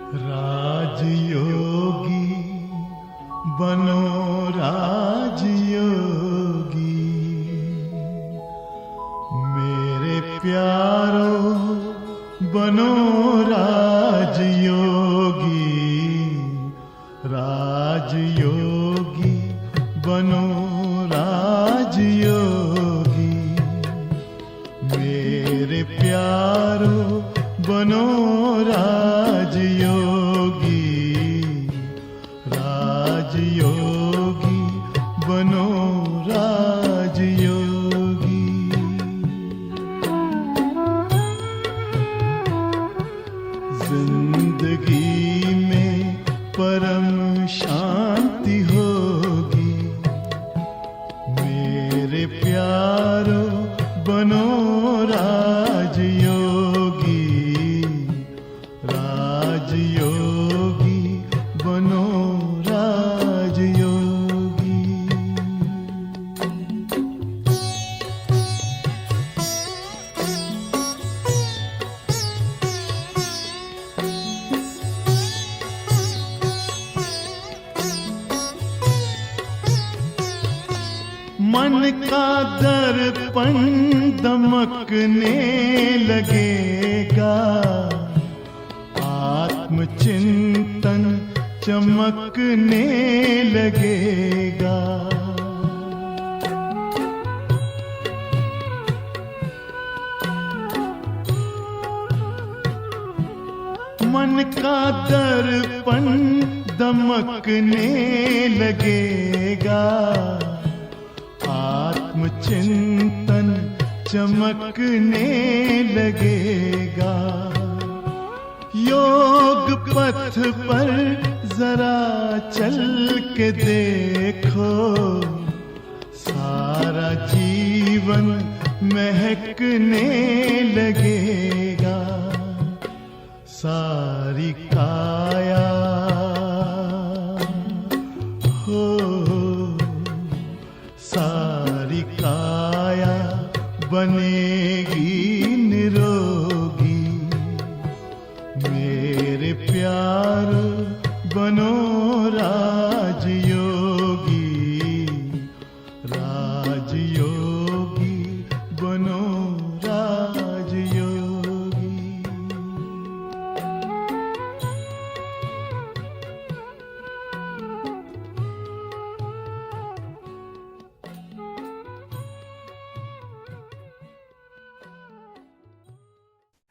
राजयोगी बनो राजयोगी, मेरे प्यारो बनो राजयोगी। राजयोगी बनो राजयोगी, मेरे प्यारो बनो राजयोगी। राजयोगी बनो राजयोगी। जिंदगी में परम शांति होगी, मेरे प्यारो बनो राजयोगी। राजयोगी बनो राजयोगी। मन का दर्पण दमकने लगेगा, आत्मचिंतन चमकने लगेगा। मन का दर्पण दमकने लगेगा, आत्मचिंतन चमकने लगेगा। योग पथ पर जरा चल के देखो, सारा जीवन महकने लगेगा। सारी काया हो, सारी काया बनेगी निरोगी, मेरे प्यार बनो राजयोगी। राजयोगी बनो राजयोगी।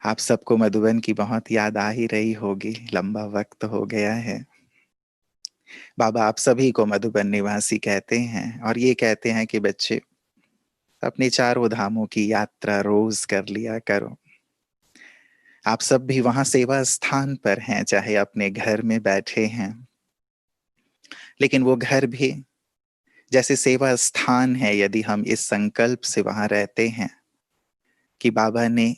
आप सबको मधुबन की बहुत याद आ ही रही होगी, लंबा वक्त हो गया है। बाबा आप सभी को मधुबन निवासी कहते हैं और ये कहते हैं कि बच्चे अपने चारों धामों की यात्रा रोज कर लिया करो। आप सब भी वहां सेवा स्थान पर हैं, चाहे अपने घर में बैठे हैं, लेकिन वो घर भी जैसे सेवा स्थान है। यदि हम इस संकल्प से वहां रहते हैं कि बाबा ने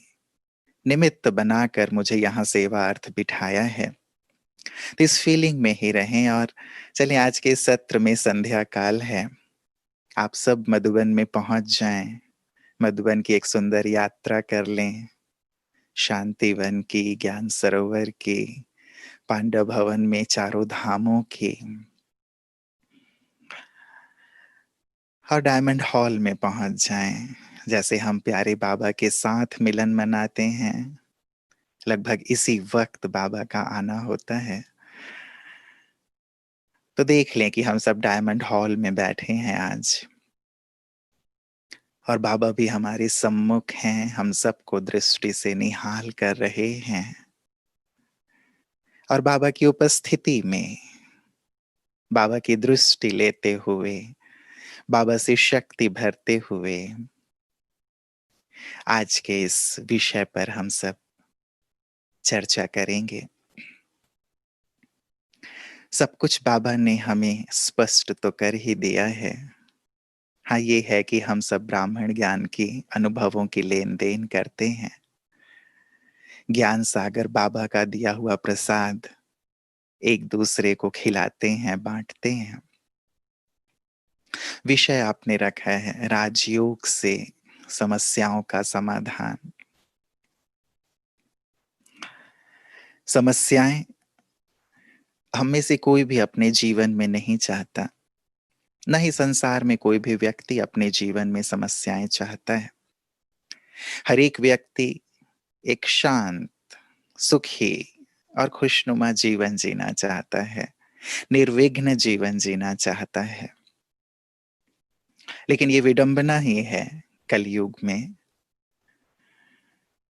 निमित्त बनाकर मुझे यहाँ सेवा अर्थ बिठाया है, तो इस फीलिंग में ही रहें। और चलिए आज के सत्र में संध्या काल है, आप सब मधुबन में पहुंच जाएं, मधुबन की एक सुंदर यात्रा कर लें, शांतिवन की, ज्ञान सरोवर की, पांडव भवन में चारों धामों की, और डायमंड हॉल में पहुंच जाएं। जैसे हम प्यारे बाबा के साथ मिलन मनाते हैं, लगभग इसी वक्त बाबा का आना होता है। तो देख लें कि हम सब डायमंड हॉल में बैठे हैं आज, और बाबा भी हमारे सम्मुख हैं, हम सबको दृष्टि से निहाल कर रहे हैं। और बाबा की उपस्थिति में, बाबा की दृष्टि लेते हुए, बाबा से शक्ति भरते हुए आज के इस विषय पर हम सब चर्चा करेंगे। सब कुछ बाबा ने हमें स्पष्ट तो कर ही दिया है। हाँ, ये है कि हम सब ब्राह्मण ज्ञान की अनुभवों की लेन देन करते हैं। ज्ञान सागर बाबा का दिया हुआ प्रसाद एक दूसरे को खिलाते हैं, बांटते हैं। विषय आपने रखा है राजयोग से समस्याओं का समाधान। समस्याएं हम में से कोई भी अपने जीवन में नहीं चाहता, न ही संसार में कोई भी व्यक्ति अपने जीवन में समस्याएं चाहता है। हर एक व्यक्ति एक शांत, सुखी और खुशनुमा जीवन जीना चाहता है, निर्विघ्न जीवन जीना चाहता है। लेकिन ये विडंबना ही है कलयुग में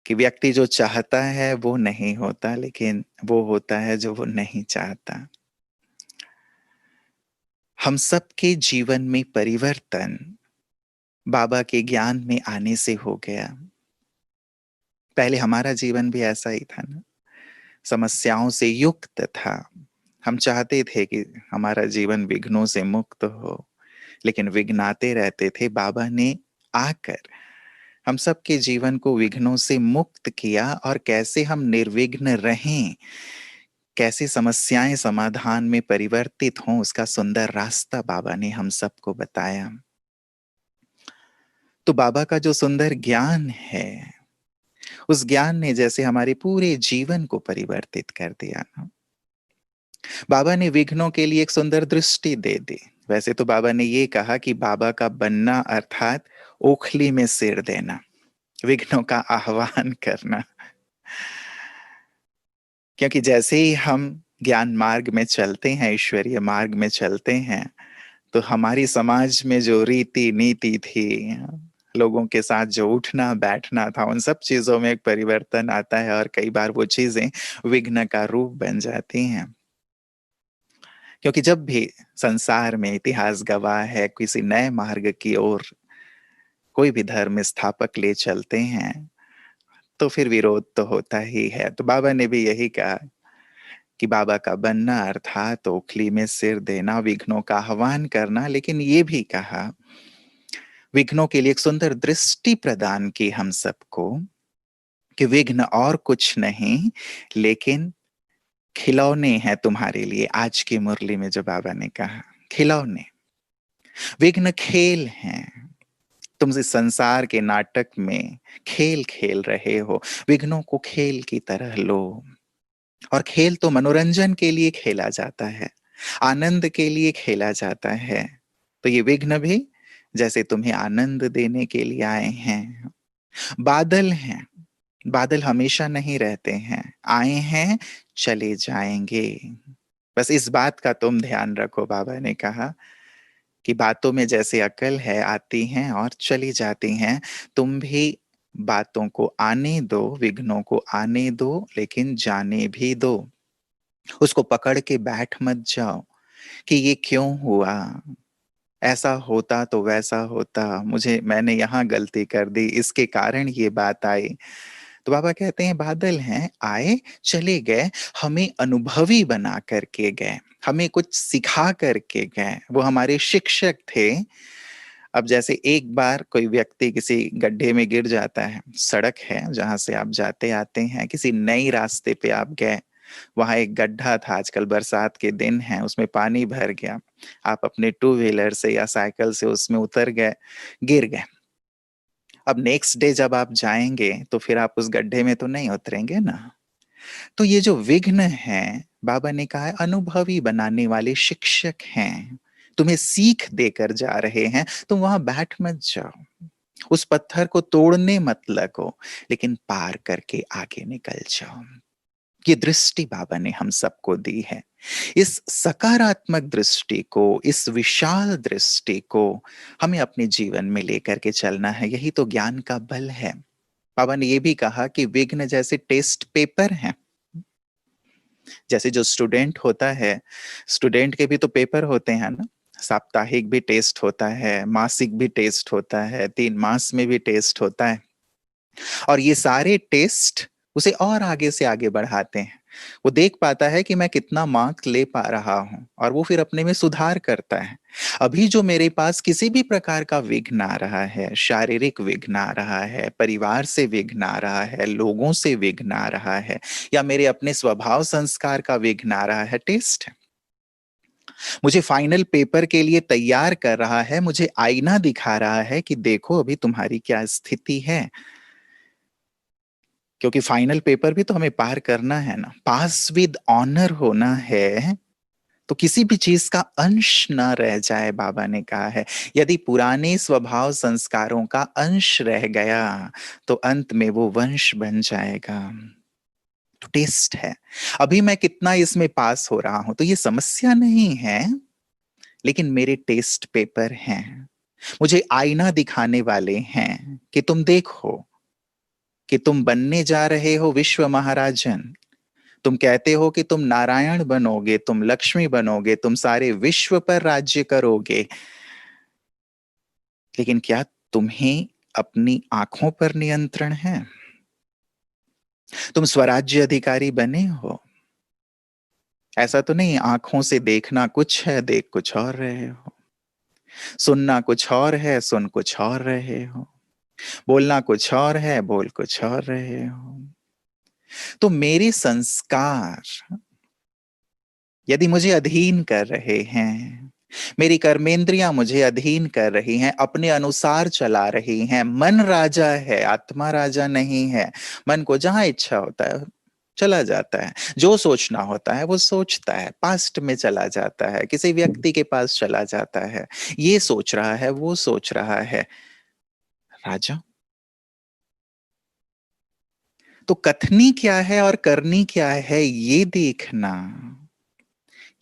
कि व्यक्ति जो चाहता है वो नहीं होता, लेकिन वो होता है जो वो नहीं चाहता। हम सबके जीवन में परिवर्तन बाबा के ज्ञान में आने से हो गया। पहले हमारा जीवन भी ऐसा ही था ना, समस्याओं से युक्त था। हम चाहते थे कि हमारा जीवन विघ्नों से मुक्त हो, लेकिन विघ्नाते रहते थे। बाबा ने आकर हम सबके जीवन को विघ्नों से मुक्त किया, और कैसे हम निर्विघ्न रहें, कैसे समस्याएं समाधान में परिवर्तित हों, उसका सुंदर रास्ता बाबा ने हम सबको बताया। तो बाबा का जो सुंदर ज्ञान है, उस ज्ञान ने जैसे हमारे पूरे जीवन को परिवर्तित कर दिया ना। बाबा ने विघ्नों के लिए एक सुंदर दृष्टि दे दी। वैसे तो बाबा ने ये कहा कि बाबा का बनना अर्थात ओखली में सिर देना, विघ्नों का आह्वान करना। क्योंकि जैसे ही हम ज्ञान मार्ग में चलते हैं, ईश्वरीय मार्ग में चलते हैं, तो हमारी समाज में जो रीति नीति थी, लोगों के साथ जो उठना बैठना था, उन सब चीजों में एक परिवर्तन आता है, और कई बार वो चीजें विघ्न का रूप बन जाती हैं। क्योंकि जब भी संसार में इतिहास गवाह है, किसी नए मार्ग की ओर कोई भी धर्म स्थापक ले चलते हैं, तो फिर विरोध तो होता ही है। तो बाबा ने भी यही कहा कि बाबा का बनना अर्थात ओखली में सिर देना, विघ्नों का आह्वान करना। लेकिन ये भी कहा, विघ्नों के लिए एक सुंदर दृष्टि प्रदान की हम सबको, कि विघ्न और कुछ नहीं लेकिन खिलौने हैं तुम्हारे लिए। आज की मुरली में जो बाबा ने कहा, खिलौने, विघ्न खेल हैं। तुम इस संसार के नाटक में खेल खेल रहे हो, विघ्नों को खेल की तरह लो। और खेल तो मनोरंजन के लिए खेला जाता है, आनंद के लिए खेला जाता है। तो ये विघ्न भी जैसे तुम्हें आनंद देने के लिए आए हैं। बादल हैं, बादल हमेशा नहीं रहते हैं, आए हैं चले जाएंगे। बस इस बात का तुम ध्यान रखो। बाबा ने कहा कि बातों में जैसे अकल है, आती हैं और चली जाती हैं, तुम भी बातों को आने दो, विघ्नों को आने दो, लेकिन जाने भी दो। उसको पकड़ के बैठ मत जाओ कि ये क्यों हुआ, ऐसा होता तो वैसा होता, मैंने यहाँ गलती कर दी, इसके कारण ये बात आई। तो बाबा कहते हैं बादल हैं, आए चले गए, हमें अनुभवी बना करके गए, हमें कुछ सिखा करके गए। वो हमारे शिक्षक थे। अब जैसे एक बार कोई व्यक्ति किसी गड्ढे में गिर जाता है, सड़क है जहां से आप जाते आते हैं, किसी नई रास्ते पे आप गए, वहां एक गड्ढा था, आजकल बरसात के दिन है, उसमें पानी भर गया, आप अपने टू व्हीलर से या साइकिल से उसमें उतर गए, गिर गए। अब नेक्स्ट डे जब आप जाएंगे तो फिर आप उस गड्ढे में तो नहीं उतरेंगे ना। तो ये जो विघ्न है, बाबा ने कहा है अनुभवी बनाने वाले शिक्षक हैं, तुम्हें सीख देकर जा रहे हैं। तुम वहां बैठ मत जाओ, उस पत्थर को तोड़ने मत लगो, लेकिन पार करके आगे निकल जाओ। ये दृष्टि बाबा ने हम सबको दी है। इस सकारात्मक दृष्टि को, इस विशाल दृष्टि को हमें अपने जीवन में लेकर के चलना है। यही तो ज्ञान का बल है। बाबा ने ये भी कहा कि विघ्न जैसे टेस्ट पेपर हैं। जैसे जो स्टूडेंट होता है, स्टूडेंट के भी तो पेपर होते हैं ना, साप्ताहिक भी टेस्ट होता है, मासिक भी टेस्ट होता है, 3 मास में भी टेस्ट होता है। और ये सारे टेस्ट उसे और आगे से आगे बढ़ाते हैं। वो देख पाता है कि मैं कितना मार्क्स ले पा रहा हूं, और वो फिर अपने में सुधार करता है। अभी जो मेरे पास किसी भी प्रकार का विघ्न आ रहा है, शारीरिक विघ्न आ रहा है, परिवार से विघ्न आ रहा है, लोगों से विघ्न आ रहा है, या मेरे अपने स्वभाव संस्कार का विघ्न आ रहा है, टेस्ट है। मुझे फाइनल पेपर के लिए तैयार कर रहा है, मुझे आईना दिखा रहा है कि देखो अभी तुम्हारी क्या स्थिति है। क्योंकि फाइनल पेपर भी तो हमें पार करना है ना, पास विद ऑनर होना है। तो किसी भी चीज का अंश ना रह जाए, बाबा ने कहा है। यदि पुराने स्वभाव संस्कारों का अंश रह गया तो अंत में वो वंश बन जाएगा। तो टेस्ट है, अभी मैं कितना इसमें पास हो रहा हूं तो ये समस्या नहीं है, लेकिन मेरे टेस्ट पेपर हैं, मुझे आईना दिखाने वाले हैं कि तुम देखो कि तुम बनने जा रहे हो विश्व महाराजन। तुम कहते हो कि तुम नारायण बनोगे, तुम लक्ष्मी बनोगे, तुम सारे विश्व पर राज्य करोगे, लेकिन क्या तुम्हें अपनी आंखों पर नियंत्रण है? तुम स्वराज्य अधिकारी बने हो, ऐसा तो नहीं आंखों से देखना कुछ है, देख कुछ और रहे हो, सुनना कुछ और है, सुन कुछ और रहे हो, बोलना कुछ और है, बोल कुछ और रहे हो। तो मेरे संस्कार यदि मुझे अधीन कर रहे हैं, मेरी कर्मेंद्रियां मुझे अधीन कर रही हैं, अपने अनुसार चला रही हैं, मन राजा है, आत्मा राजा नहीं है। मन को जहां इच्छा होता है चला जाता है, जो सोचना होता है वो सोचता है, पास्ट में चला जाता है, किसी व्यक्ति के पास चला जाता है, ये सोच रहा है, वो सोच रहा है। राजा तो कथनी क्या है और करनी क्या है ये देखना,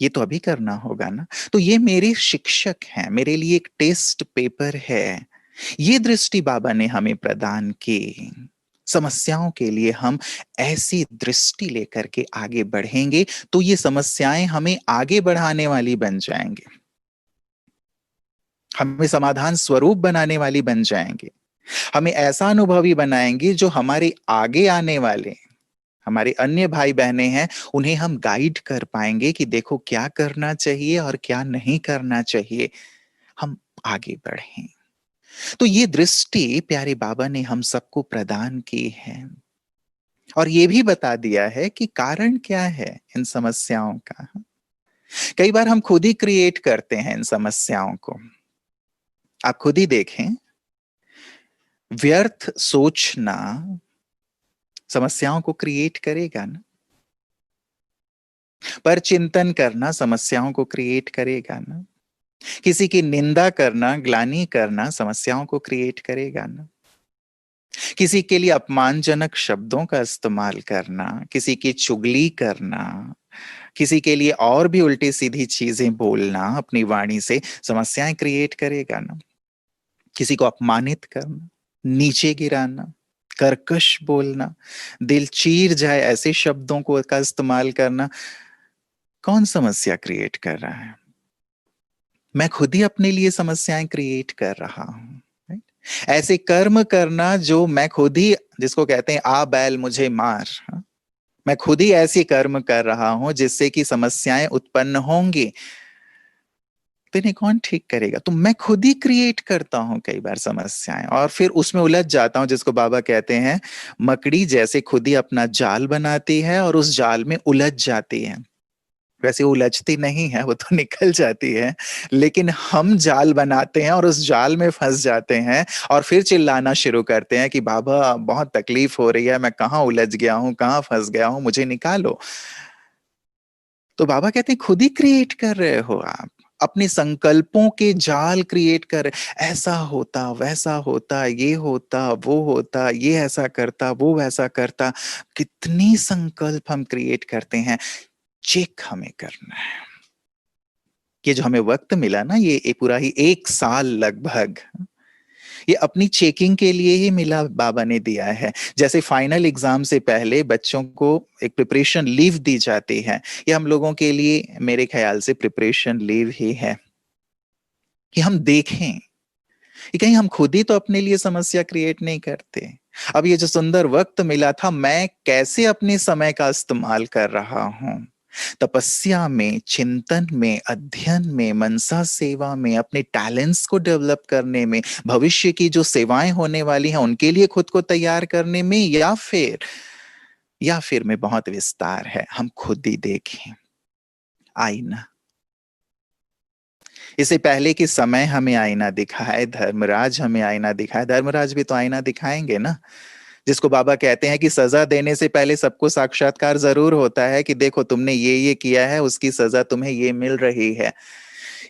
ये तो अभी करना होगा ना। तो ये मेरे शिक्षक हैं, मेरे लिए एक टेस्ट पेपर है। ये दृष्टि बाबा ने हमें प्रदान की। समस्याओं के लिए हम ऐसी दृष्टि लेकर के आगे बढ़ेंगे तो ये समस्याएं हमें आगे बढ़ाने वाली बन जाएंगे, हमें समाधान स्वरूप बनाने वाली बन जाएंगे, हमें ऐसा अनुभवी बनाएंगे जो हमारे आगे आने वाले हमारे अन्य भाई बहनें हैं उन्हें हम गाइड कर पाएंगे कि देखो क्या करना चाहिए और क्या नहीं करना चाहिए, हम आगे बढ़ें। तो ये दृष्टि प्यारे बाबा ने हम सबको प्रदान की है और ये भी बता दिया है कि कारण क्या है इन समस्याओं का। कई बार हम खुद ही क्रिएट करते हैं इन समस्याओं को। आप खुद ही देखें, व्यर्थ सोचना समस्याओं को क्रिएट करेगा ना, पर चिंतन करना समस्याओं को क्रिएट करेगा ना, किसी की निंदा करना, ग्लानि करना समस्याओं को क्रिएट करेगा ना, किसी के लिए अपमानजनक शब्दों का इस्तेमाल करना, किसी की चुगली करना, किसी के लिए और भी उल्टी सीधी चीजें बोलना अपनी वाणी से समस्याएं क्रिएट करेगा ना। किसी को अपमानित करना, नीचे गिराना, कर्कश बोलना, दिल चीर जाए ऐसे शब्दों को का इस्तेमाल करना, कौन समस्या क्रिएट कर रहा है? मैं खुद ही अपने लिए समस्याएं क्रिएट कर रहा हूं। राइट? ऐसे कर्म करना जो मैं खुद ही, जिसको कहते हैं आ बैल मुझे मार, हाँ? मैं खुद ही ऐसे कर्म कर रहा हूं जिससे कि समस्याएं उत्पन्न होंगी, तो इन्हें कौन ठीक करेगा? तो मैं खुद ही क्रिएट करता हूं कई बार समस्याएं और फिर उसमें उलझ जाता हूं, जिसको बाबा कहते हैं मकड़ी जैसे खुद ही अपना जाल बनाती है और उस जाल में उलझ जाती है। वैसे वो उलझती नहीं है, वो तो निकल जाती है, लेकिन हम जाल बनाते हैं और उस जाल में फंस जाते हैं और फिर चिल्लाना शुरू करते हैं कि बाबा बहुत तकलीफ हो रही है, मैं कहाँ उलझ गया हूँ, कहाँ फंस गया हूँ, मुझे निकालो। तो बाबा कहते हैं खुद ही क्रिएट कर रहे हो आप, अपने संकल्पों के जाल क्रिएट कर रहे, ऐसा होता, वैसा होता, ये होता, वो होता, ये ऐसा करता, वो वैसा करता। कितनी संकल्प हम क्रिएट करते हैं। चेक हमें करना है। ये जो हमें वक्त मिला ना, ये पूरा ही 1 साल लगभग, ये अपनी चेकिंग के लिए ही मिला, बाबा ने दिया है। जैसे फाइनल एग्जाम से पहले बच्चों को एक प्रिपरेशन लीव दी जाती है, ये हम लोगों के लिए मेरे ख्याल से प्रिपरेशन लीव ही है, कि हम देखें कि कहीं हम खुद ही तो अपने लिए समस्या क्रिएट नहीं करते। अब ये जो सुंदर वक्त मिला था, मैं कैसे अपने समय का इस्तेमाल कर रहा हूं, तपस्या में, चिंतन में, अध्ययन में, मनसा सेवा में, अपने टैलेंट्स को डेवलप करने में, भविष्य की जो सेवाएं होने वाली हैं उनके लिए खुद को तैयार करने में, या फिर में बहुत विस्तार है, हम खुद ही देखें। आईना, इससे पहले कि समय हमें आईना दिखाए, धर्मराज हमें आईना दिखाए, धर्मराज भी तो आईना दिखाएंगे ना। जिसको बाबा कहते हैं कि सजा देने से पहले सबको साक्षात्कार जरूर होता है कि देखो तुमने ये किया है, उसकी सजा तुम्हें ये मिल रही है।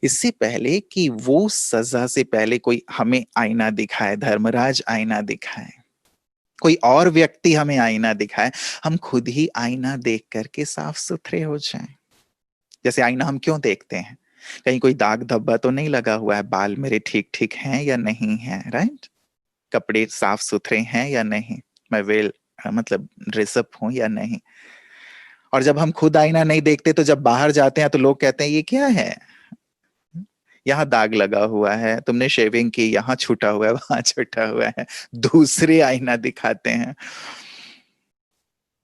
इससे पहले कि वो सजा से पहले कोई हमें आईना दिखाए, धर्मराज आईना दिखाए, कोई और व्यक्ति हमें आईना दिखाए, हम खुद ही आईना देख करके साफ सुथरे हो जाएं। जैसे आईना हम क्यों देखते हैं? कहीं कोई दाग धब्बा तो नहीं लगा हुआ है, बाल मेरे ठीक ठीक हैं या नहीं है, राइट? कपड़े साफ सुथरे हैं या नहीं, मैं वेल मतलब ड्रेसअप हूं या नहीं। और जब हम खुद आईना नहीं देखते तो जब बाहर जाते हैं तो लोग कहते हैं ये क्या है, यहाँ दाग लगा हुआ है, तुमने शेविंग की, यहाँ छूटा हुआ है, वहां छूटा हुआ है, दूसरे आईना दिखाते हैं।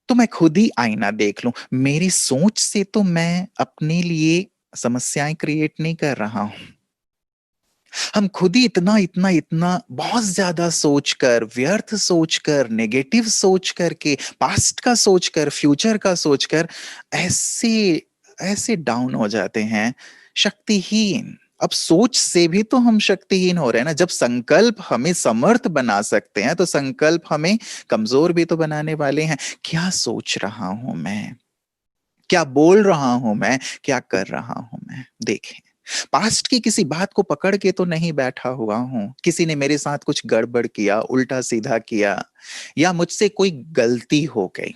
तो मैं खुद ही आईना देख लूं। मेरी सोच से तो मैं अपने लिए समस्याएं क्रिएट नहीं कर रहा हूं। हम खुद ही इतना इतना इतना बहुत ज्यादा सोचकर, व्यर्थ सोचकर, नेगेटिव सोच करके, पास्ट का सोचकर, फ्यूचर का सोचकर ऐसे ऐसे डाउन हो जाते हैं, शक्तिहीन। अब सोच से भी तो हम शक्तिहीन हो रहे हैं ना। जब संकल्प हमें समर्थ बना सकते हैं तो संकल्प हमें कमजोर भी तो बनाने वाले हैं। क्या सोच रहा हूं मैं, क्या बोल रहा हूं मैं, क्या कर रहा हूं मैं? देखें, पास्ट की किसी बात को पकड़ के तो नहीं बैठा हुआ हूं। किसी ने मेरे साथ कुछ गड़बड़ किया, उल्टा सीधा किया, या मुझसे कोई गलती हो गई,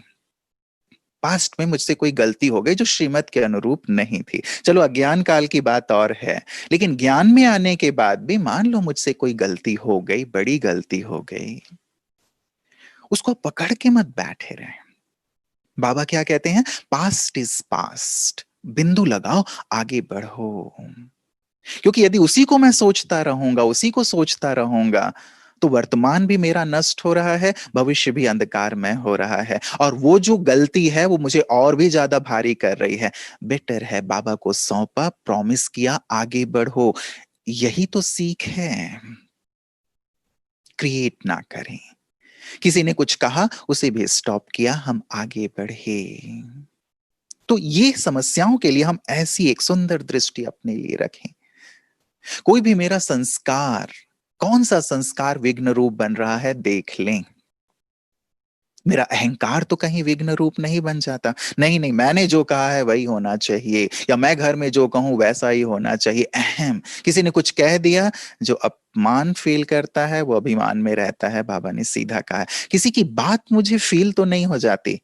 पास्ट में मुझसे कोई गलती हो गई जो श्रीमत के अनुरूप नहीं थी। चलो अज्ञान काल की बात और है, लेकिन ज्ञान में आने के बाद भी मान लो मुझसे कोई गलती हो गई, बड़ी गलती हो गई, उसको पकड़ के मत बैठे रहे। बाबा क्या कहते हैं? पास्ट इज पास्ट, बिंदु लगाओ, आगे बढ़ो। क्योंकि यदि उसी को मैं सोचता रहूंगा, उसी को सोचता रहूंगा, तो वर्तमान भी मेरा नष्ट हो रहा है, भविष्य भी अंधकार में हो रहा है, और वो जो गलती है वो मुझे और भी ज्यादा भारी कर रही है। बेटर है बाबा को सौंपा, प्रॉमिस किया, आगे बढ़ो। यही तो सीख है, क्रिएट ना करें। किसी ने कुछ कहा, उसे भी स्टॉप किया, हम आगे बढ़े। तो ये समस्याओं के लिए हम ऐसी एक सुंदर दृष्टि अपने लिए रखें। कोई भी मेरा संस्कार, कौन सा संस्कार विघ्न रूप बन रहा है, देख लें। मेरा अहंकार तो कहीं विघ्न रूप नहीं बन जाता। नहीं नहीं, मैंने जो कहा है वही होना चाहिए, या मैं घर में जो कहूं वैसा ही होना चाहिए। अहम, किसी ने कुछ कह दिया, जो अपमान फील करता है वो अभिमान में रहता है। बाबा ने सीधा कहा है, किसी की बात मुझे फील तो नहीं हो जाती,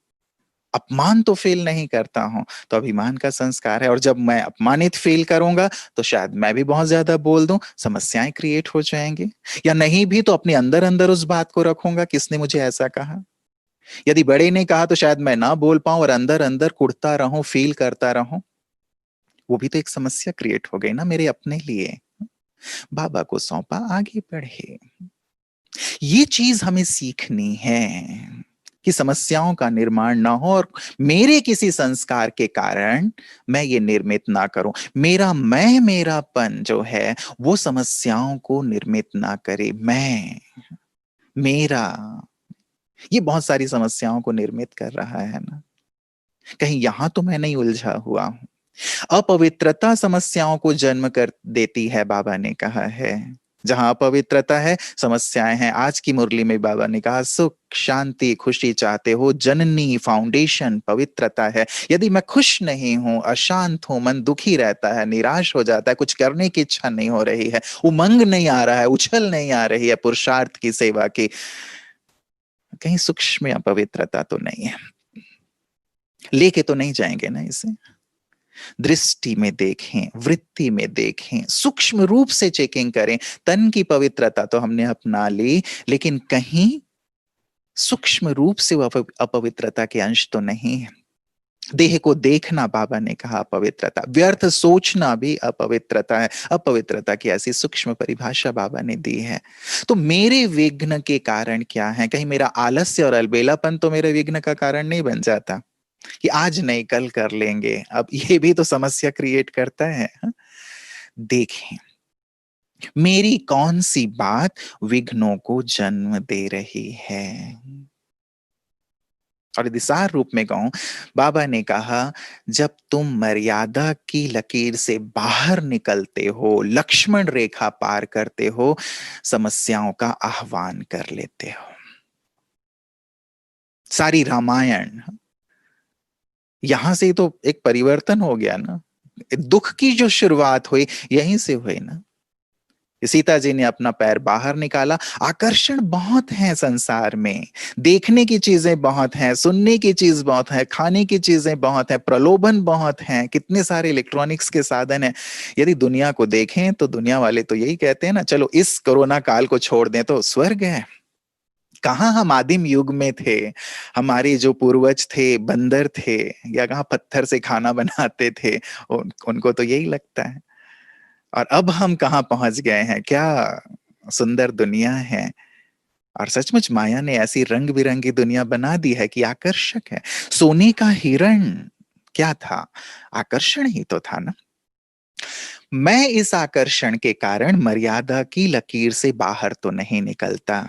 अपमान तो फील नहीं करता हूं, तो अभिमान का संस्कार है। और जब मैं अपमानित फील करूंगा तो शायद मैं भी बहुत ज्यादा बोल दूं, समस्याएं क्रिएट हो जाएंगी। या नहीं भी तो अपने अंदर अंदर उस बात को रखूंगा, किसने मुझे ऐसा कहा। यदि बड़े ने कहा तो शायद मैं ना बोल पाऊं और अंदर अंदर कुढ़ता रहूं, फील करता रहूं। वो भी तो एक समस्या क्रिएट हो गई ना मेरे अपने लिए। बाबा को सौंपा, आगे बढ़े। ये चीज हमें सीखनी है कि समस्याओं का निर्माण ना हो, और मेरे किसी संस्कार के कारण मैं ये निर्मित ना करूं। मेरा मैं, मेरापन जो है वो समस्याओं को निर्मित ना करे। मैं, मेरा, ये बहुत सारी समस्याओं को निर्मित कर रहा है ना। कहीं यहां तो मैं नहीं उलझा हुआ हूं। अपवित्रता समस्याओं को जन्म कर देती है, बाबा ने कहा है। जहां अपवित्रता है, समस्याएं हैं। आज की मुरली में बाबा ने कहा, सुख शांति खुशी चाहते हो, जननी फाउंडेशन पवित्रता है। यदि मैं खुश नहीं हूं, अशांत हूं, मन दुखी रहता है, निराश हो जाता है, कुछ करने की इच्छा नहीं हो रही है, उमंग नहीं आ रहा है, उछल नहीं आ रही है पुरुषार्थ की, सेवा की, कहीं सूक्ष्म अपवित्रता तो नहीं है। लेके तो नहीं जाएंगे ना इसे। दृष्टि में देखें, वृत्ति में देखें, सूक्ष्म रूप से चेकिंग करें। तन की पवित्रता तो हमने अपना ली, लेकिन कहीं सूक्ष्म रूप से वो अपवित्रता के अंश तो नहीं है। देह को देखना, बाबा ने कहा अपवित्रता। व्यर्थ सोचना भी अपवित्रता है। अपवित्रता की ऐसी सूक्ष्म परिभाषा बाबा ने दी है। तो मेरे विघ्न के कारण क्या है? कहीं मेरा आलस्य और अलबेलापन तो मेरे विघ्न का कारण नहीं बन जाता कि आज नहीं कल कर लेंगे। अब ये भी तो समस्या क्रिएट करता है। देखें, मेरी कौन सी बात विघ्नों को जन्म दे रही है। और यदि सार रूप में कहूं, बाबा ने कहा, जब तुम मर्यादा की लकीर से बाहर निकलते हो, लक्ष्मण रेखा पार करते हो, समस्याओं का आह्वान कर लेते हो। सारी रामायण, यहां से तो एक परिवर्तन हो गया ना। दुख की जो शुरुआत हुई यहीं से हुई ना। सीता जी ने अपना पैर बाहर निकाला। आकर्षण बहुत है संसार में, देखने की चीजें बहुत हैं, सुनने की चीज बहुत है, खाने की चीजें बहुत है, प्रलोभन बहुत हैं, कितने सारे इलेक्ट्रॉनिक्स के साधन हैं। यदि दुनिया को देखें तो दुनिया वाले तो यही कहते हैं ना, चलो इस कोरोना काल को छोड़ दें तो स्वर्ग है। कहाँ हम आदिम युग में थे, हमारे जो पूर्वज थे बंदर थे, या कहाँ पत्थर से खाना बनाते थे, उनको तो यही लगता है। और अब हम कहाँ पहुंच गए हैं, क्या सुंदर दुनिया है। और सचमुच माया ने ऐसी रंग बिरंगी दुनिया बना दी है कि आकर्षक है। सोने का हिरण क्या था, आकर्षण ही तो था ना। मैं इस आकर्षण के कारण मर्यादा की लकीर से बाहर तो नहीं निकलता।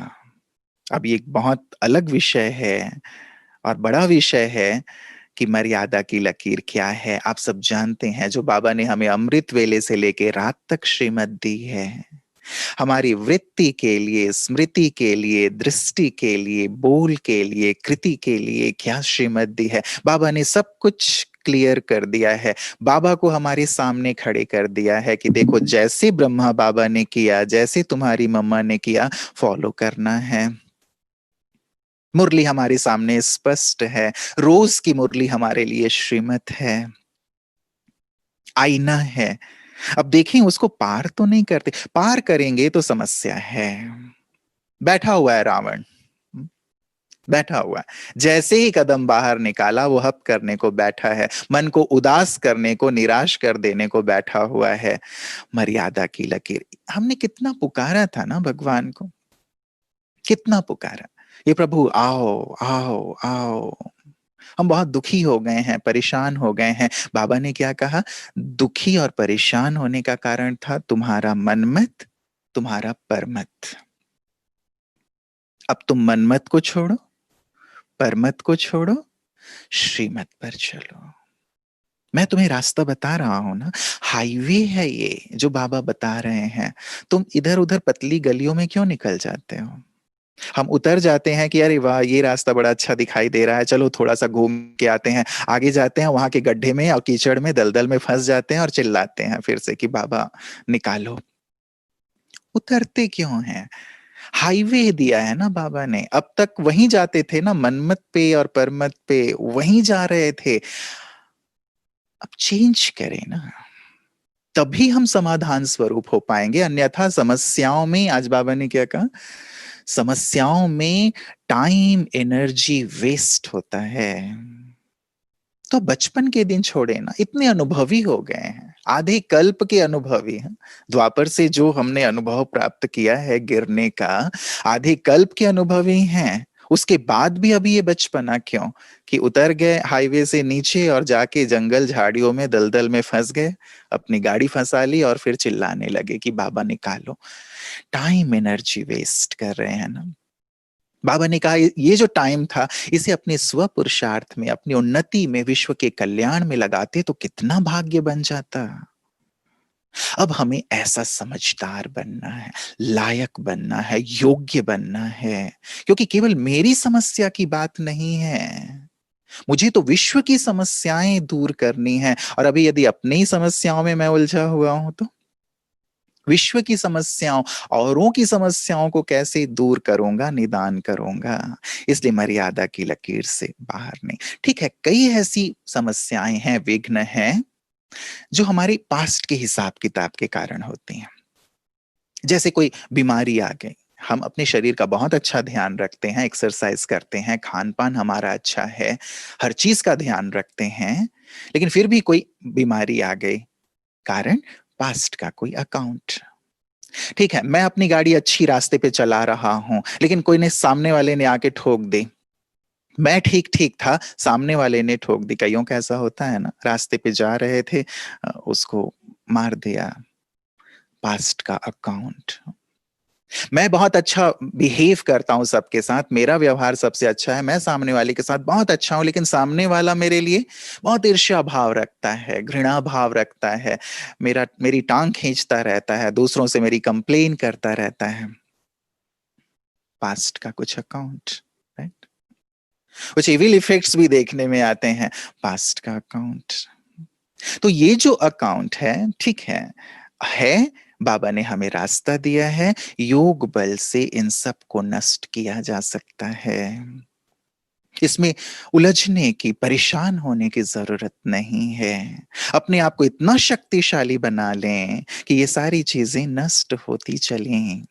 अब ये एक बहुत अलग विषय है और बड़ा विषय है कि मर्यादा की लकीर क्या है। आप सब जानते हैं, जो बाबा ने हमें अमृत वेले से लेके रात तक श्रीमत दी है, हमारी वृत्ति के लिए, स्मृति के लिए, दृष्टि के लिए, बोल के लिए, कृति के लिए क्या श्रीमत दी है। बाबा ने सब कुछ क्लियर कर दिया है। बाबा को हमारे सामने खड़े कर दिया है कि देखो, जैसे ब्रह्मा बाबा ने किया, जैसे तुम्हारी मम्मा ने किया, फॉलो करना है। मुरली हमारे सामने स्पष्ट है, रोज की मुरली हमारे लिए श्रीमत है, आईना है। अब देखें, उसको पार तो नहीं करते, पार करेंगे तो समस्या है। बैठा हुआ है रावण, बैठा हुआ है, जैसे ही कदम बाहर निकाला वो हप करने को बैठा है, मन को उदास करने को, निराश कर देने को बैठा हुआ है। मर्यादा की लकीर, हमने कितना पुकारा था ना भगवान को, कितना पुकारा, ये प्रभु आओ आओ आओ। हम बहुत दुखी हो गए हैं, परेशान हो गए हैं। बाबा ने क्या कहा, दुखी और परेशान होने का कारण था तुम्हारा मनमत, तुम्हारा परमत। अब तुम मनमत को छोड़ो, परमत को छोड़ो, श्रीमत पर चलो। मैं तुम्हें रास्ता बता रहा हूं ना, हाईवे है ये जो बाबा बता रहे हैं। तुम इधर उधर पतली गलियों में क्यों निकल जाते हो। हम उतर जाते हैं कि अरे वाह, ये रास्ता बड़ा अच्छा दिखाई दे रहा है, चलो थोड़ा सा घूम के आते हैं। आगे जाते हैं, वहां के गड्ढे में और कीचड़ में, दलदल में फंस जाते हैं और चिल्लाते हैं फिर से कि बाबा निकालो। उतरते क्यों हैं। हाईवे दिया है ना बाबा ने, अब तक वहीं जाते थे ना, मनमत पे और परमत पे वहीं जा रहे थे। अब चेंज करें ना, तभी हम समाधान स्वरूप हो पाएंगे। अन्यथा समस्याओं में, आज बाबा ने क्या कहा, समस्याओं में टाइम एनर्जी वेस्ट होता है। तो बचपन के दिन छोड़े ना, इतने अनुभवी हो गए हैं, आधे कल्प के अनुभवी हैं। द्वापर से जो हमने अनुभव प्राप्त किया है गिरने का, आधे कल्प के अनुभवी हैं। उसके बाद भी अभी ये बचपना क्यों, कि उतर गए हाईवे से नीचे और जाके जंगल झाड़ियों में दलदल में फंस गए, अपनी गाड़ी फंसा ली और फिर चिल्लाने लगे कि बाबा निकालो। टाइम एनर्जी वेस्ट कर रहे हैं ना। बाबा ने कहा ये जो टाइम था, इसे अपने स्व पुरुषार्थ में, अपनी उन्नति में, विश्व के कल्याण में लगाते तो कितना भाग्य बन जाता। अब हमें ऐसा समझदार बनना है, लायक बनना है, योग्य बनना है। क्योंकि केवल मेरी समस्या की बात नहीं है, मुझे तो विश्व की समस्याएं दूर करनी है। और अभी यदि अपनी ही समस्याओं में मैं उलझा हुआ हूं तो विश्व की समस्याओं, औरों की समस्याओं को कैसे दूर करूंगा, निदान करूंगा। इसलिए मर्यादा की लकीर से बाहर नहीं। ठीक है, कई ऐसी समस्याएं हैं, विघ्न हैं, जो हमारे पास्ट के हिसाब किताब के कारण होती हैं। जैसे कोई बीमारी आ गई, हम अपने शरीर का बहुत अच्छा ध्यान रखते हैं, एक्सरसाइज करते हैं, खान पान हमारा अच्छा है, हर चीज का ध्यान रखते हैं, लेकिन फिर भी कोई बीमारी आ गई, कारण पास्ट का कोई अकाउंट। ठीक है, मैं अपनी गाड़ी अच्छी रास्ते पे चला रहा हूं, लेकिन कोई ने, सामने वाले ने आके ठोक दी। मैं ठीक ठीक था, सामने वाले ने ठोक दी। कईयों का ऐसा होता है ना, रास्ते पे जा रहे थे, उसको मार दिया। पास्ट का अकाउंट। मैं बहुत अच्छा बिहेव करता हूं सबके साथ, मेरा व्यवहार सबसे अच्छा है, मैं सामने वाले के साथ बहुत अच्छा हूं, लेकिन सामने वाला मेरे लिए बहुत ईर्ष्या भाव रखता है, घृणा भाव रखता है, मेरी टांग खींचता रहता है, दूसरों से मेरी कंप्लेन करता रहता है। पास्ट का कुछ अकाउंट, राइट। कुछ इविल इफेक्ट्स भी देखने में आते हैं। पास्ट का अकाउंट, तो ये जो अकाउंट है, ठीक है, बाबा ने हमें रास्ता दिया है, योग बल से इन सब को नष्ट किया जा सकता है। इसमें उलझने की, परेशान होने की जरूरत नहीं है। अपने आप को इतना शक्तिशाली बना लें कि ये सारी चीजें नष्ट होती चलें।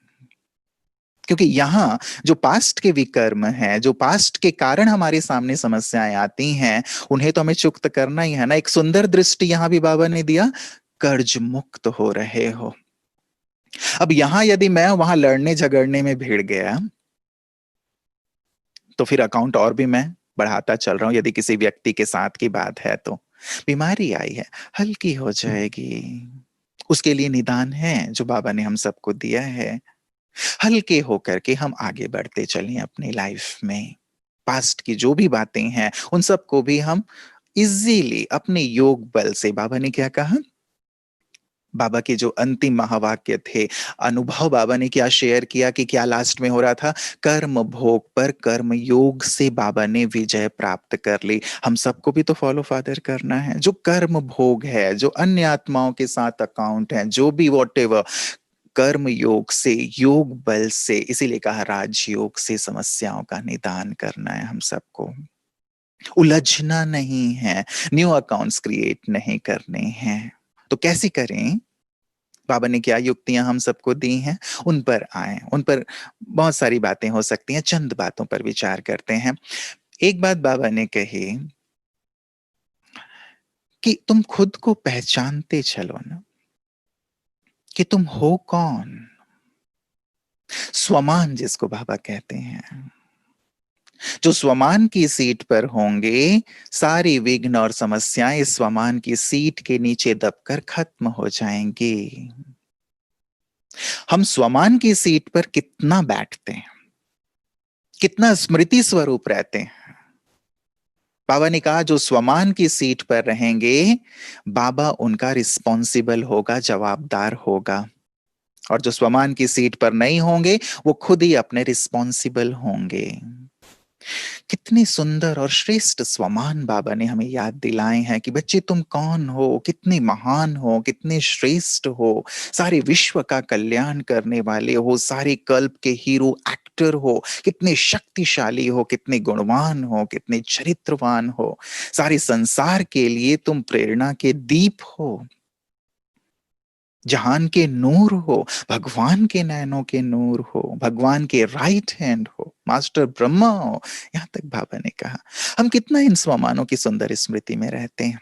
क्योंकि यहां जो पास्ट के विकर्म हैं, जो पास्ट के कारण हमारे सामने समस्याएं आती हैं, उन्हें तो हमें चुक्त करना ही है ना। एक सुंदर दृष्टि यहां भी बाबा ने दिया, कर्ज मुक्त हो रहे हो। अब यहां यदि मैं वहां लड़ने झगड़ने में भिड़ गया, तो फिर अकाउंट और भी मैं बढ़ाता चल रहा हूं। यदि किसी व्यक्ति के साथ की बात है, तो बीमारी आई है, हल्की हो जाएगी, उसके लिए निदान है जो बाबा ने हम सबको दिया है। हल्के होकर के हम आगे बढ़ते चलें अपनी लाइफ में। पास्ट की जो भी बातें हैं, उन सबको भी हम इजीली अपने योग बल से, बाबा ने क्या कहा, बाबा के जो अंतिम महावाक्य थे, अनुभव बाबा ने क्या शेयर किया कि क्या लास्ट में हो रहा था, कर्म भोग पर कर्म योग से बाबा ने विजय प्राप्त कर ली। हम सबको भी तो फॉलो फादर करना है। जो कर्म भोग है, जो अन्य आत्माओं के साथ अकाउंट है, जो भी वॉटेवर, कर्म योग से, योग बल से, इसीलिए कहा राजयोग से समस्याओं का निदान करना है। हम सबको उलझना नहीं है, न्यू अकाउंट्स क्रिएट नहीं करने हैं। तो कैसे करें? बाबा ने क्या युक्तियां हम सबको दी हैं, उन पर आए। उन पर बहुत सारी बातें हो सकती हैं, चंद बातों पर विचार करते हैं। एक बात बाबा ने कही कि तुम खुद को पहचानते चलो ना, कि तुम हो कौन। स्वमान जिसको बाबा कहते हैं, जो स्वमान की सीट पर होंगे, सारी विघ्न और समस्याएं स्वमान की सीट के नीचे दबकर खत्म हो जाएंगी। हम स्वमान की सीट पर कितना बैठते हैं, कितना स्मृति स्वरूप रहते हैं। बाबा ने कहा जो स्वमान की सीट पर रहेंगे, बाबा उनका रिस्पॉन्सिबल होगा, जवाबदार होगा। और जो स्वमान की सीट पर नहीं होंगे, वो खुद ही अपने रिस्पॉन्सिबल होंगे। कितनी सुंदर और श्रेष्ठ स्वमान बाबा ने हमें याद दिलाए हैं कि बच्चे तुम कौन हो, कितने महान हो, कितने श्रेष्ठ हो, सारे विश्व का कल्याण करने वाले हो, सारे कल्प के हीरो एक्टर हो, कितने शक्तिशाली हो, कितने गुणवान हो, कितने चरित्रवान हो, सारे संसार के लिए तुम प्रेरणा के दीप हो, जहान के नूर हो, भगवान के नैनों के नूर हो, भगवान के राइट हैंड हो, मास्टर ब्रह्मा हो। यहां तक बाबा ने कहा। हम कितना इन स्वमानों की सुंदर स्मृति में रहते हैं।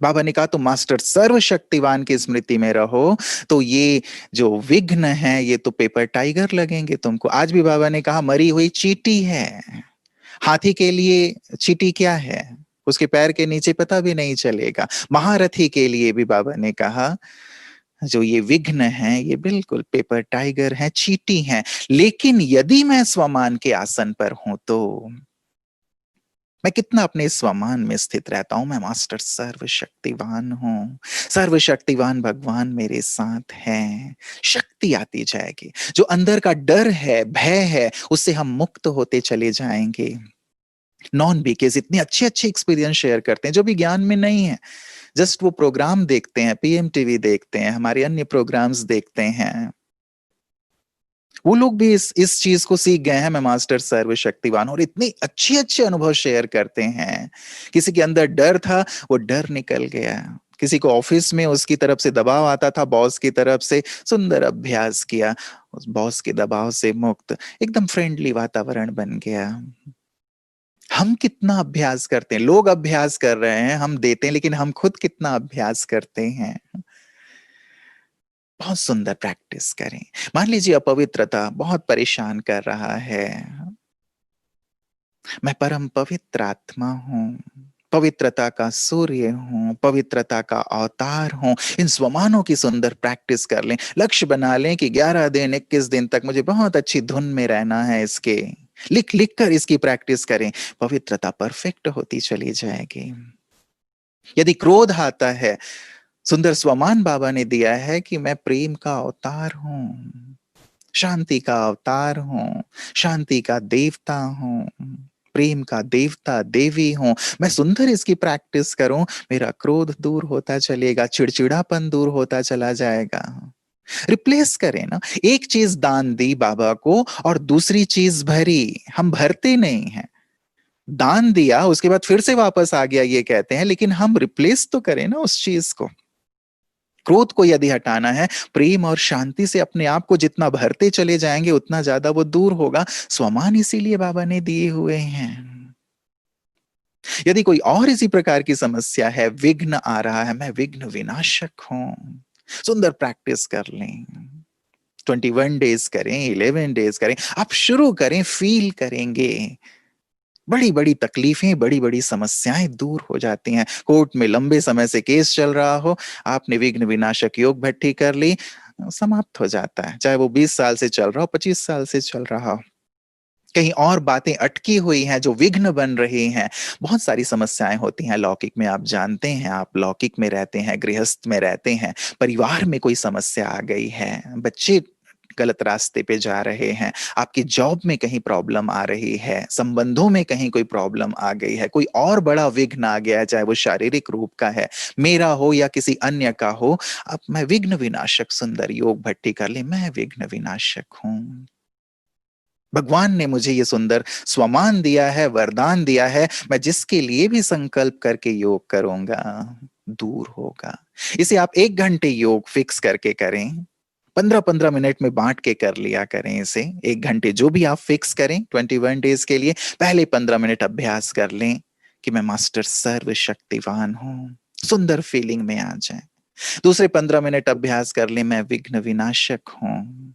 बाबा ने कहा तो मास्टर सर्वशक्तिवान की स्मृति में रहो, तो ये जो विघ्न है, ये तो पेपर टाइगर लगेंगे तुमको। आज भी बाबा ने कहा मरी हुई चींटी है। हाथी के लिए चींटी क्या है, उसके पैर के नीचे पता भी नहीं चलेगा। महारथी के लिए भी बाबा ने कहा जो ये विघ्न है, ये बिल्कुल पेपर टाइगर है, चींटी है। लेकिन यदि मैं स्वमान के आसन पर हूं, तो मैं कितना अपने स्वमान में स्थित रहता हूं। मैं मास्टर सर्वशक्तिवान हूं, सर्वशक्तिवान भगवान मेरे साथ हैं। शक्ति आती जाएगी, जो अंदर का डर है, भय है, उससे हम मुक्त होते चले जाएंगे। नॉन बीकेस इतने अच्छे अच्छे एक्सपीरियंस शेयर करते हैं जो भी ज्ञान में नहीं है। जस्ट वो प्रोग्राम देखते हैं, पीएम टीवी देखते हैं, हमारे अन्य प्रोग्राम्स देखते हैं, वो लोग भी इस चीज को सीख गए हैं। मैं मास्टर सर्वशक्तिवान, और इतने अच्छे अच्छे अनुभव शेयर करते हैं। किसी के अंदर डर था, वो डर निकल गया। किसी को ऑफिस में उसकी तरफ से दबाव आता था, बॉस की तरफ से, सुंदर अभ्यास किया, उस बॉस के दबाव से मुक्त, एकदम फ्रेंडली वातावरण बन गया। हम कितना अभ्यास करते हैं, लोग अभ्यास कर रहे हैं, हम देते हैं, लेकिन हम खुद कितना अभ्यास करते हैं। बहुत सुंदर प्रैक्टिस करें। मान लीजिए अपवित्रता बहुत परेशान कर रहा है, मैं परम पवित्र आत्मा हूं, पवित्रता का सूर्य हूं, पवित्रता का अवतार हूं। इन स्वमानों की सुंदर प्रैक्टिस कर लें। लक्ष्य बना लें कि 11 दिन 21 दिन तक मुझे बहुत अच्छी धुन में रहना है। इसके लिख लिख कर इसकी प्रैक्टिस करें, पवित्रता परफेक्ट होती चली जाएगी। यदि क्रोध आता है, सुंदर स्वमान बाबा ने दिया है कि मैं प्रेम का अवतार हूं, शांति का अवतार हूं, शांति का देवता हूं। प्रेम का देवता देवी हूं, मैं सुंदर इसकी प्रैक्टिस करूं, मेरा क्रोध दूर होता चलेगा, चिड़चिड़ापन दूर होता चला जाएगा। रिप्लेस करें ना, एक चीज दान दी बाबा को और दूसरी चीज भरी, हम भरते नहीं हैं। दान दिया उसके बाद फिर से वापस आ गया ये कहते हैं, लेकिन हम रिप्लेस तो करें ना उस चीज को। क्रोध को यदि हटाना है, प्रेम और शांति से अपने आप को जितना भरते चले जाएंगे उतना ज्यादा वो दूर होगा। स्वमान इसीलिए बाबा ने दिए हुए हैं। यदि कोई और इसी प्रकार की समस्या है, विघ्न आ रहा है, मैं विघ्न विनाशक हूं, सुंदर प्रैक्टिस कर लें। 21 डेज करें, 11 डेज करें, आप शुरू करें, फील करेंगे बड़ी बड़ी तकलीफें, बड़ी बड़ी समस्याएं दूर हो जाती हैं। कोर्ट में लंबे समय से केस चल रहा हो, आपने विघ्न विनाशक योग भट्टी कर ली, समाप्त हो जाता है। चाहे वो 20 साल से चल रहा हो, 25 साल से चल रहा हो, कहीं और बातें अटकी हुई हैं जो विघ्न बन रही हैं। बहुत सारी समस्याएं होती हैं लौकिक में, आप जानते हैं, आप लौकिक में रहते हैं, गृहस्थ में रहते हैं, परिवार में कोई समस्या आ गई है, बच्चे गलत रास्ते पे जा रहे हैं, आपकी जॉब में कहीं प्रॉब्लम आ रही है, संबंधों में कहीं कोई प्रॉब्लम आ गई है, कोई और बड़ा विघ्न आ गया है, चाहे वो शारीरिक रूप का है, मेरा हो या किसी अन्य का हो। अब मैं विघ्न विनाशक सुंदर योग भट्टी कर ले, मैं विघ्न विनाशक हूं। भगवान ने मुझे ये सुंदर स्वमान दिया है, वरदान दिया है, मैं जिसके लिए भी संकल्प करके योग करूंगा दूर होगा। इसे आप 1 घंटे योग फिक्स करके करें, 15-15 मिनट में बांट के कर लिया करें इसे। 1 घंटे जो भी आप फिक्स करें 21 डेज के लिए, पहले 15 मिनट अभ्यास कर लें कि मैं मास्टर सर्वशक्तिवान हूं, सुंदर फीलिंग में आ जाए। दूसरे 15 मिनट अभ्यास कर लें, मैं विघ्न विनाशक हूं।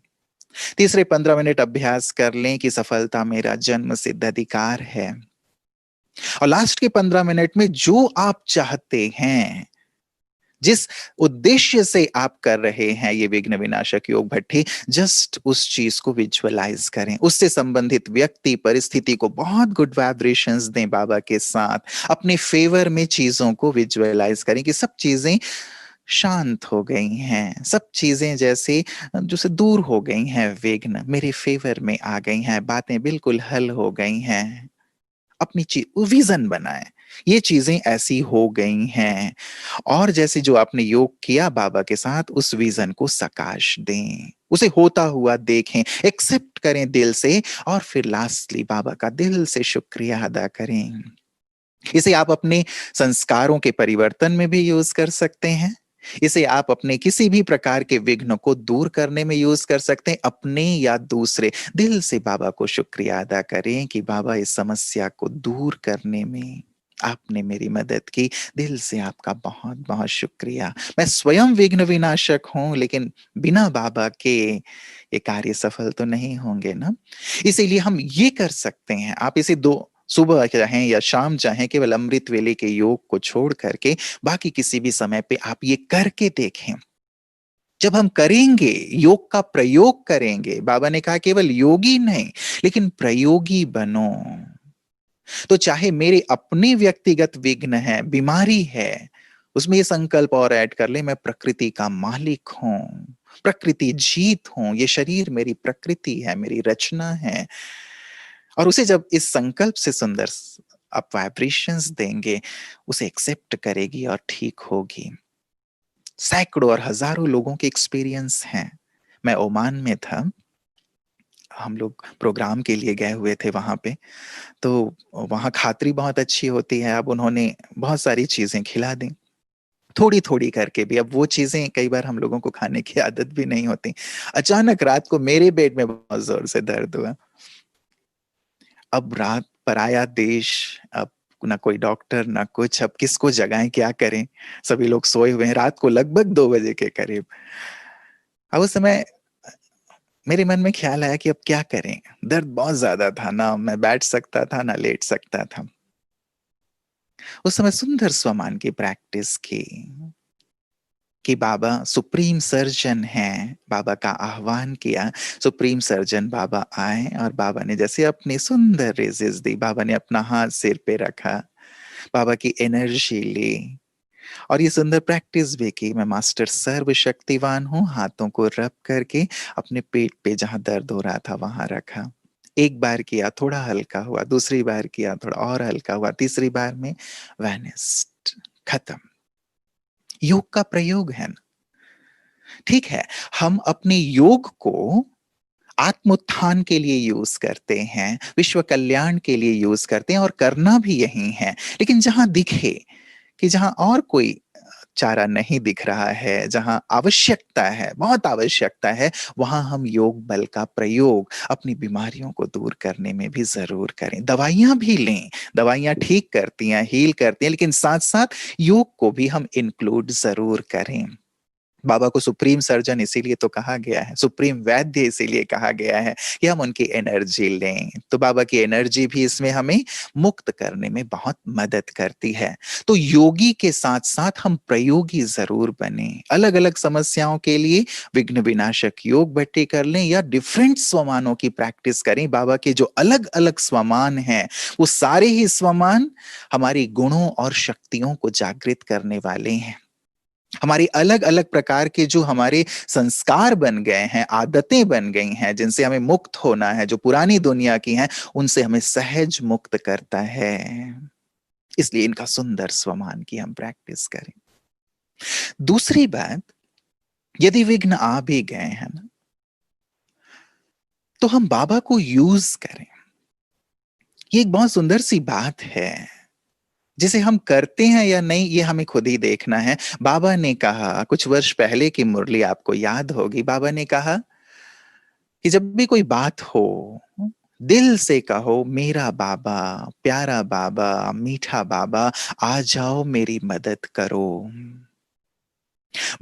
तीसरे 15 मिनट अभ्यास कर लें कि सफलता मेरा जन्म सिद्ध अधिकार है। और लास्ट के 15 मिनट में जो आप चाहते हैं, जिस उद्देश्य से आप कर रहे हैं ये विघ्न विनाशक योग भट्टी, जस्ट उस चीज को विजुअलाइज करें, उससे संबंधित व्यक्ति परिस्थिति को बहुत गुड वाइब्रेशंस दें बाबा के साथ, अपने फेवर में चीजों को विजुअलाइज करें कि सब चीजें शांत हो गई हैं, सब चीजें जैसे जैसे दूर हो गई हैं, विघ्न मेरे फेवर में आ गई हैं, बातें बिल्कुल हल हो गई हैं। अपनी चीज विजन बनाएं, ये चीजें ऐसी हो गई हैं, और जैसे जो आपने योग किया बाबा के साथ, उस विजन को सकाश दें, उसे होता हुआ देखें, एक्सेप्ट करें दिल से, और फिर लास्टली बाबा का दिल से शुक्रिया अदा करें। इसे आप अपने संस्कारों के परिवर्तन में भी यूज कर सकते हैं, इसे आप अपने किसी भी प्रकार के विघ्न को दूर करने में यूज कर सकते हैं, अपने या दूसरे। दिल से बाबा को शुक्रिया अदा करें कि बाबा इस समस्या को दूर करने में आपने मेरी मदद की, दिल से आपका बहुत बहुत शुक्रिया। मैं स्वयं विघ्न विनाशक हूं, लेकिन बिना बाबा के ये कार्य सफल तो नहीं होंगे ना। इसीलिए हम ये कर सकते हैं, आप इसे दो सुबह चाहें या शाम चाहें, केवल अमृत वेले के योग को छोड़ करके बाकी किसी भी समय पे आप ये करके देखें। जब हम करेंगे, योग का प्रयोग करेंगे, बाबा ने कहा केवल योगी नहीं लेकिन प्रयोगी बनो, तो चाहे मेरे अपने व्यक्तिगत विघ्न है, बीमारी है, उसमें ये संकल्प और ऐड कर ले, मैं प्रकृति का मालिक हूं, प्रकृति जीत हूं, ये शरीर मेरी प्रकृति है, मेरी रचना है। और उसे जब इस संकल्प से सुंदर आप वाइब्रेशंस देंगे, उसे एक्सेप्ट करेगी और ठीक होगी। सैकड़ों और हजारों लोगों के एक्सपीरियंस हैं। मैं ओमान में था, हम लोग प्रोग्राम के लिए गए हुए थे वहां पे, तो वहां खातरी बहुत अच्छी होती है। अब उन्होंने बहुत सारी चीजें खिला दी, थोड़ी थोड़ी करके भी। अब वो चीजें कई बार हम लोगों को खाने की आदत भी नहीं होती। अचानक रात को मेरे पेट में बहुत जोर से दर्द हुआ। अब रात, पराया देश, अब ना कोई डॉक्टर ना कुछ, अब किसको जगाएं, क्या करें, सभी लोग सोए हुए हैं, रात को लगभग 2 बजे के करीब। अब उस समय मेरे मन में ख्याल आया कि अब क्या करें, दर्द बहुत ज्यादा था, ना मैं बैठ सकता था ना लेट सकता था। उस समय सुंदर स्वमान की प्रैक्टिस की कि बाबा सुप्रीम सर्जन हैं, बाबा का आह्वान किया, सुप्रीम सर्जन बाबा आए, और बाबा ने जैसे अपनी सुंदर रेजेस दी, बाबा ने अपना हाथ सिर पे रखा, बाबा की एनर्जी ली, और ये सुंदर प्रैक्टिस भी की, मैं मास्टर सर्वशक्तिवान हूं, हाथों को रब करके अपने पेट पे जहां दर्द हो रहा था वहां रखा। एक बार किया थोड़ा हल्का हुआ, दूसरी बार किया थोड़ा और हल्का हुआ, तीसरी बार में वैनिस्ड, खत्म। योग का प्रयोग है ना। ठीक है, हम अपने योग को आत्मोत्थान के लिए यूज करते हैं, विश्व कल्याण के लिए यूज करते हैं, और करना भी यही है। लेकिन जहां दिखे कि जहां और कोई चारा नहीं दिख रहा है, जहां आवश्यकता है, बहुत आवश्यकता है, वहां हम योग बल का प्रयोग अपनी बीमारियों को दूर करने में भी जरूर करें। दवाइयां भी लें, दवाइयां ठीक करती हैं, हील करती हैं, लेकिन साथ साथ योग को भी हम इंक्लूड जरूर करें। बाबा को सुप्रीम सर्जन इसीलिए तो कहा गया है, सुप्रीम वैद्य इसीलिए कहा गया है कि हम उनकी एनर्जी लें। तो बाबा की एनर्जी भी इसमें हमें मुक्त करने में बहुत मदद करती है। तो योगी के साथ साथ हम प्रयोगी जरूर बने। अलग अलग समस्याओं के लिए विघ्न विनाशक योग भट्टी कर लें, या डिफरेंट स्वमानों की प्रैक्टिस करें। बाबा के जो अलग अलग स्वमान हैं, वो सारे ही स्वमान हमारी गुणों और शक्तियों को जागृत करने वाले हैं। हमारी अलग अलग प्रकार के जो हमारे संस्कार बन गए हैं, आदतें बन गई हैं, जिनसे हमें मुक्त होना है, जो पुरानी दुनिया की हैं, उनसे हमें सहज मुक्त करता है। इसलिए इनका सुंदर स्वमान की हम प्रैक्टिस करें। दूसरी बात, यदि विघ्न आ भी गए हैं ना, तो हम बाबा को यूज करें। ये एक बहुत सुंदर सी बात है, जिसे हम करते हैं या नहीं ये हमें खुद ही देखना है। बाबा ने कहा, कुछ वर्ष पहले की मुरली आपको याद होगी, बाबा ने कहा कि जब भी कोई बात हो, दिल से कहो, मेरा बाबा, प्यारा बाबा, मीठा बाबा, आ जाओ मेरी मदद करो।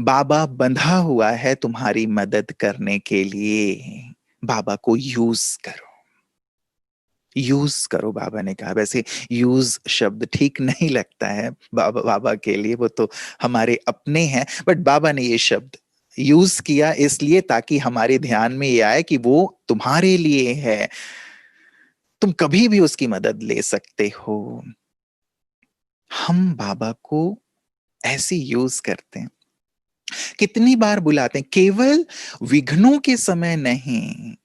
बाबा बंधा हुआ है तुम्हारी मदद करने के लिए। बाबा को यूज करो, यूज करो, बाबा ने कहा। वैसे यूज शब्द ठीक नहीं लगता है बाबा के लिए, वो तो हमारे अपने हैं, बट बाबा ने ये शब्द यूज किया इसलिए ताकि हमारे ध्यान में ये आए कि वो तुम्हारे लिए है, तुम कभी भी उसकी मदद ले सकते हो। हम बाबा को ऐसे यूज करते हैं, कितनी बार बुलाते हैं, केवल विघ्नों के समय नहीं,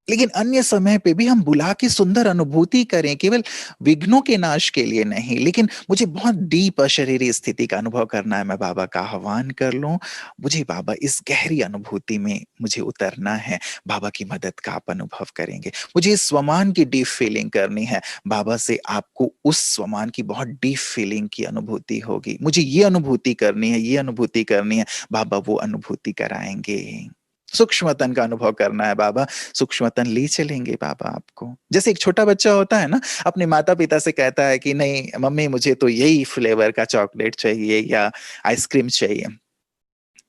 लेकिन अन्य समय पे भी हम बुला के सुंदर अनुभूति करें। केवल विघ्नों के नाश के लिए नहीं, लेकिन मुझे बहुत डीप अशरीरी स्थिति का अनुभव करना है, मैं बाबा का आह्वान कर लूं, मुझे बाबा इस गहरी अनुभूति में मुझे उतरना है, बाबा की मदद का आप अनुभव करेंगे। मुझे इस स्वमान की डीप फीलिंग करनी है, बाबा से आपको उस स्वमान की बहुत डीप फीलिंग की अनुभूति होगी। मुझे ये अनुभूति करनी है, ये अनुभूति करनी है, बाबा वो अनुभूति कराएंगे। सूक्ष्मतन का अनुभव करना है, बाबा सूक्ष्मतन ले चलेंगे। बाबा आपको, जैसे एक छोटा बच्चा होता है ना, अपने माता पिता से कहता है कि नहीं मम्मी मुझे तो यही फ्लेवर का चॉकलेट चाहिए या आइसक्रीम चाहिए,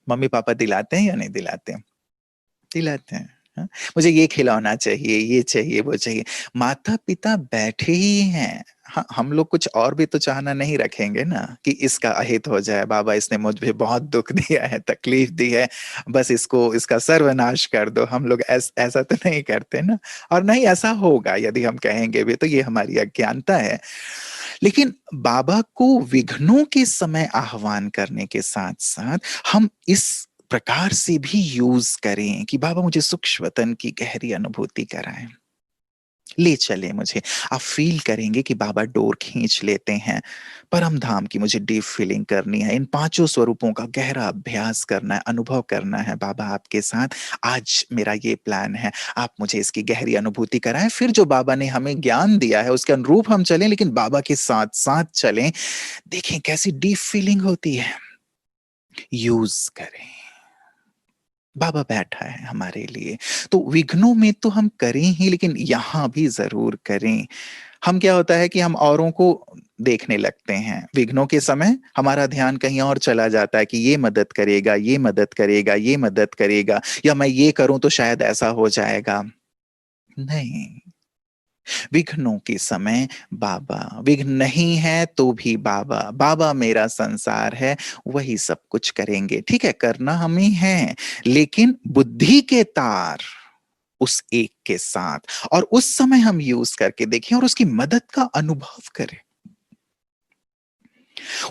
मम्मी पापा दिलाते हैं या नहीं दिलाते हैं? दिलाते हैं। हाँ? मुझे ये खिलौना चाहिए, ये चाहिए, वो चाहिए। माता पिता बैठे ही हैं। हाँ, हम लोग कुछ और भी तो चाहना नहीं रखेंगे ना कि इसका अहित हो जाए, बाबा इसने मुझ पे बहुत दुख दिया है, तकलीफ दी है, बस इसको इसका सर्वनाश कर दो। हम लोग ऐसा तो नहीं करते ना, और नहीं ऐसा होगा यदि हम कहेंगे भी तो ये हमारी अज्ञानता है। लेकिन बाबा को विघ्नों के समय आह्वान करने के साथ साथ हम इस प्रकार से भी यूज करें कि बाबा मुझे सूक्ष्मतन की गहरी अनुभूति कराएं, ले चले मुझे। आप फील करेंगे कि बाबा डोर खींच लेते हैं। परम धाम की मुझे डीप फीलिंग करनी है, इन पांचों स्वरूपों का गहरा अभ्यास करना है, अनुभव करना है बाबा आपके साथ। आज मेरा ये प्लान है, आप मुझे इसकी गहरी अनुभूति कराएं। फिर जो बाबा ने हमें ज्ञान दिया है उसके अनुरूप हम चलें, लेकिन बाबा के साथ साथ चलें। देखें कैसी डीप फीलिंग होती है। यूज करें, बाबा बैठा है हमारे लिए। तो विघ्नों में तो हम करें ही, लेकिन यहां भी जरूर करें। हम क्या होता है कि हम औरों को देखने लगते हैं, विघ्नों के समय हमारा ध्यान कहीं और चला जाता है कि ये मदद करेगा, ये मदद करेगा, ये मदद करेगा, या मैं ये करूं तो शायद ऐसा हो जाएगा। नहीं, विघ्नों के समय बाबा, विघ्न नहीं है तो भी बाबा, बाबा मेरा संसार है, वही सब कुछ करेंगे। ठीक है, करना हमें है, लेकिन बुद्धि के तार उस एक के साथ, और उस समय हम यूज करके देखें और उसकी मदद का अनुभव करें।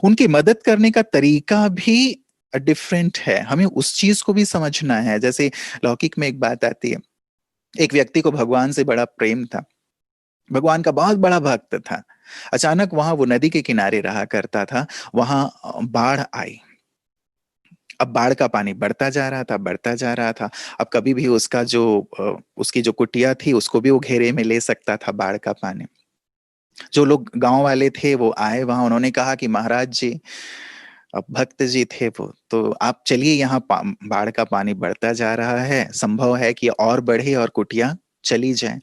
उनकी मदद करने का तरीका भी डिफरेंट है, हमें उस चीज को भी समझना है। जैसे लौकिक में एक बात आती है एक व्यक्ति को भगवान से बड़ा प्रेम था, भगवान का बहुत बड़ा भक्त था। अचानक वहां वो नदी के किनारे रहा करता था, वहां बाढ़ आई। अब बाढ़ का पानी बढ़ता जा रहा था, बढ़ता जा रहा था। अब कभी भी उसका जो उसकी जो कुटिया थी उसको भी वो घेरे में ले सकता था बाढ़ का पानी। जो लोग गांव वाले थे वो आए वहां, उन्होंने कहा कि महाराज जी, अब भक्त जी थे वो, तो आप चलिए, यहाँ बाढ़ का पानी बढ़ता जा रहा है, संभव है कि और बढ़े और कुटिया चली जाए,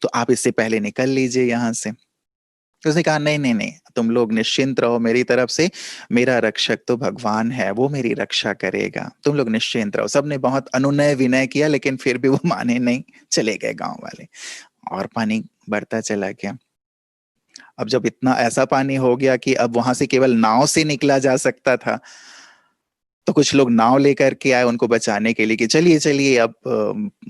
तो आप इससे पहले निकल लीजिए यहाँ से। तो उसने कहा नहीं नहीं नहीं, तुम लोग निश्चिंत रहो, मेरी तरफ से मेरा रक्षक तो भगवान है, वो मेरी रक्षा करेगा, तुम लोग निश्चिंत रहो। सबने बहुत अनुनय विनय किया, लेकिन फिर भी वो माने नहीं, चले गए गांव वाले। और पानी बढ़ता चला गया। अब जब इतना ऐसा पानी हो गया कि अब वहां से केवल नाव से निकला जा सकता था, तो कुछ लोग नाव लेकर के आए उनको बचाने के लिए कि चलिए चलिए, अब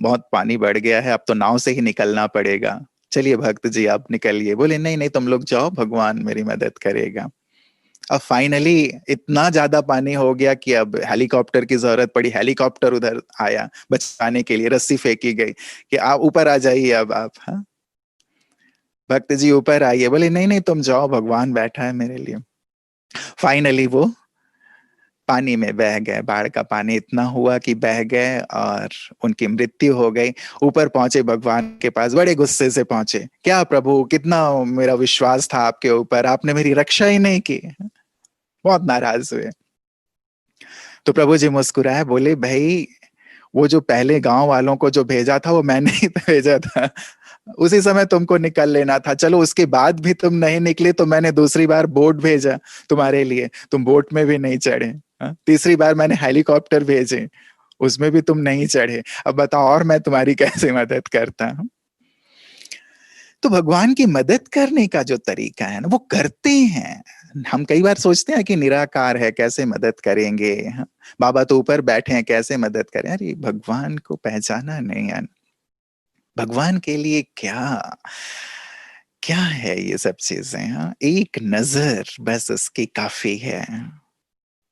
बहुत पानी बढ़ गया है, अब तो नाव से ही निकलना पड़ेगा, चलिए भक्त जी आप निकलिए। बोले नहीं नहीं, तुम लोग जाओ, भगवान मेरी मदद करेगा। अब फाइनली इतना ज्यादा पानी हो गया कि अब हेलीकॉप्टर की जरूरत पड़ी। हेलीकॉप्टर उधर आया बचाने के लिए, रस्सी फेंकी गई कि आप ऊपर आ जाइए, अब आप, हाँ भक्त जी ऊपर आइए। बोले नहीं नहीं, तुम जाओ, भगवान बैठा है मेरे लिए। फाइनली वो पानी में बह गए, बाढ़ का पानी इतना हुआ कि बह गए और उनकी मृत्यु हो गई। ऊपर पहुंचे भगवान के पास, बड़े गुस्से से पहुंचे, क्या प्रभु, कितना मेरा विश्वास था आपके ऊपर, आपने मेरी रक्षा ही नहीं की। बहुत नाराज हुए। तो प्रभु जी मुस्कुराए, बोले भाई, वो जो पहले गांव वालों को जो भेजा था वो मैंने ही भेजा था, उसी समय तुमको निकल लेना था। चलो उसके बाद भी तुम नहीं निकले तो मैंने दूसरी बार बोट भेजा तुम्हारे लिए, तुम बोट में भी नहीं चढ़े। हाँ? तीसरी बार मैंने हेलीकॉप्टर भेजे, उसमें भी तुम नहीं चढ़े। अब बताओ और मैं तुम्हारी कैसे मदद करता हूँ। तो भगवान की मदद करने का जो तरीका है ना, वो करते हैं। हम कई बार सोचते हैं कि निराकार है, कैसे मदद करेंगे, हाँ? बाबा तो ऊपर बैठे हैं, कैसे मदद करें। अरे भगवान को पहचाना नहीं है, भगवान के लिए क्या क्या है ये सब चीजें, हाँ? एक नजर बस उसकी काफी है,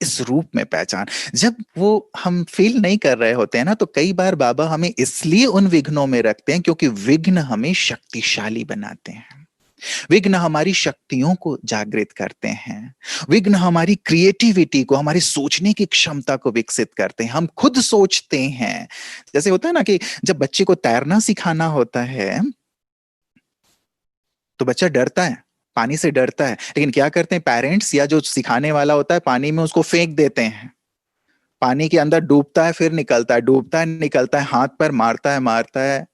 इस रूप में पहचान। जब वो हम फील नहीं कर रहे होते हैं ना, तो कई बार बाबा हमें इसलिए उन विघ्नों में रखते हैं क्योंकि विघ्न हमें शक्तिशाली बनाते हैं। विघ्न हमारी शक्तियों को जागृत करते हैं। विघ्न हमारी क्रिएटिविटी को, हमारी सोचने की क्षमता को विकसित करते हैं। हम खुद सोचते हैं। जैसे होता है ना कि जब बच्चे को तैरना सिखाना होता है तो बच्चा डरता है, पानी से डरता है, लेकिन क्या करते हैं पेरेंट्स या जो सिखाने वाला होता है, पानी में उसको फेंक देते हैं। पानी के अंदर डूबता है, फिर निकलता है, डूबता है निकलता है, हाथ पर मारता है मारता है।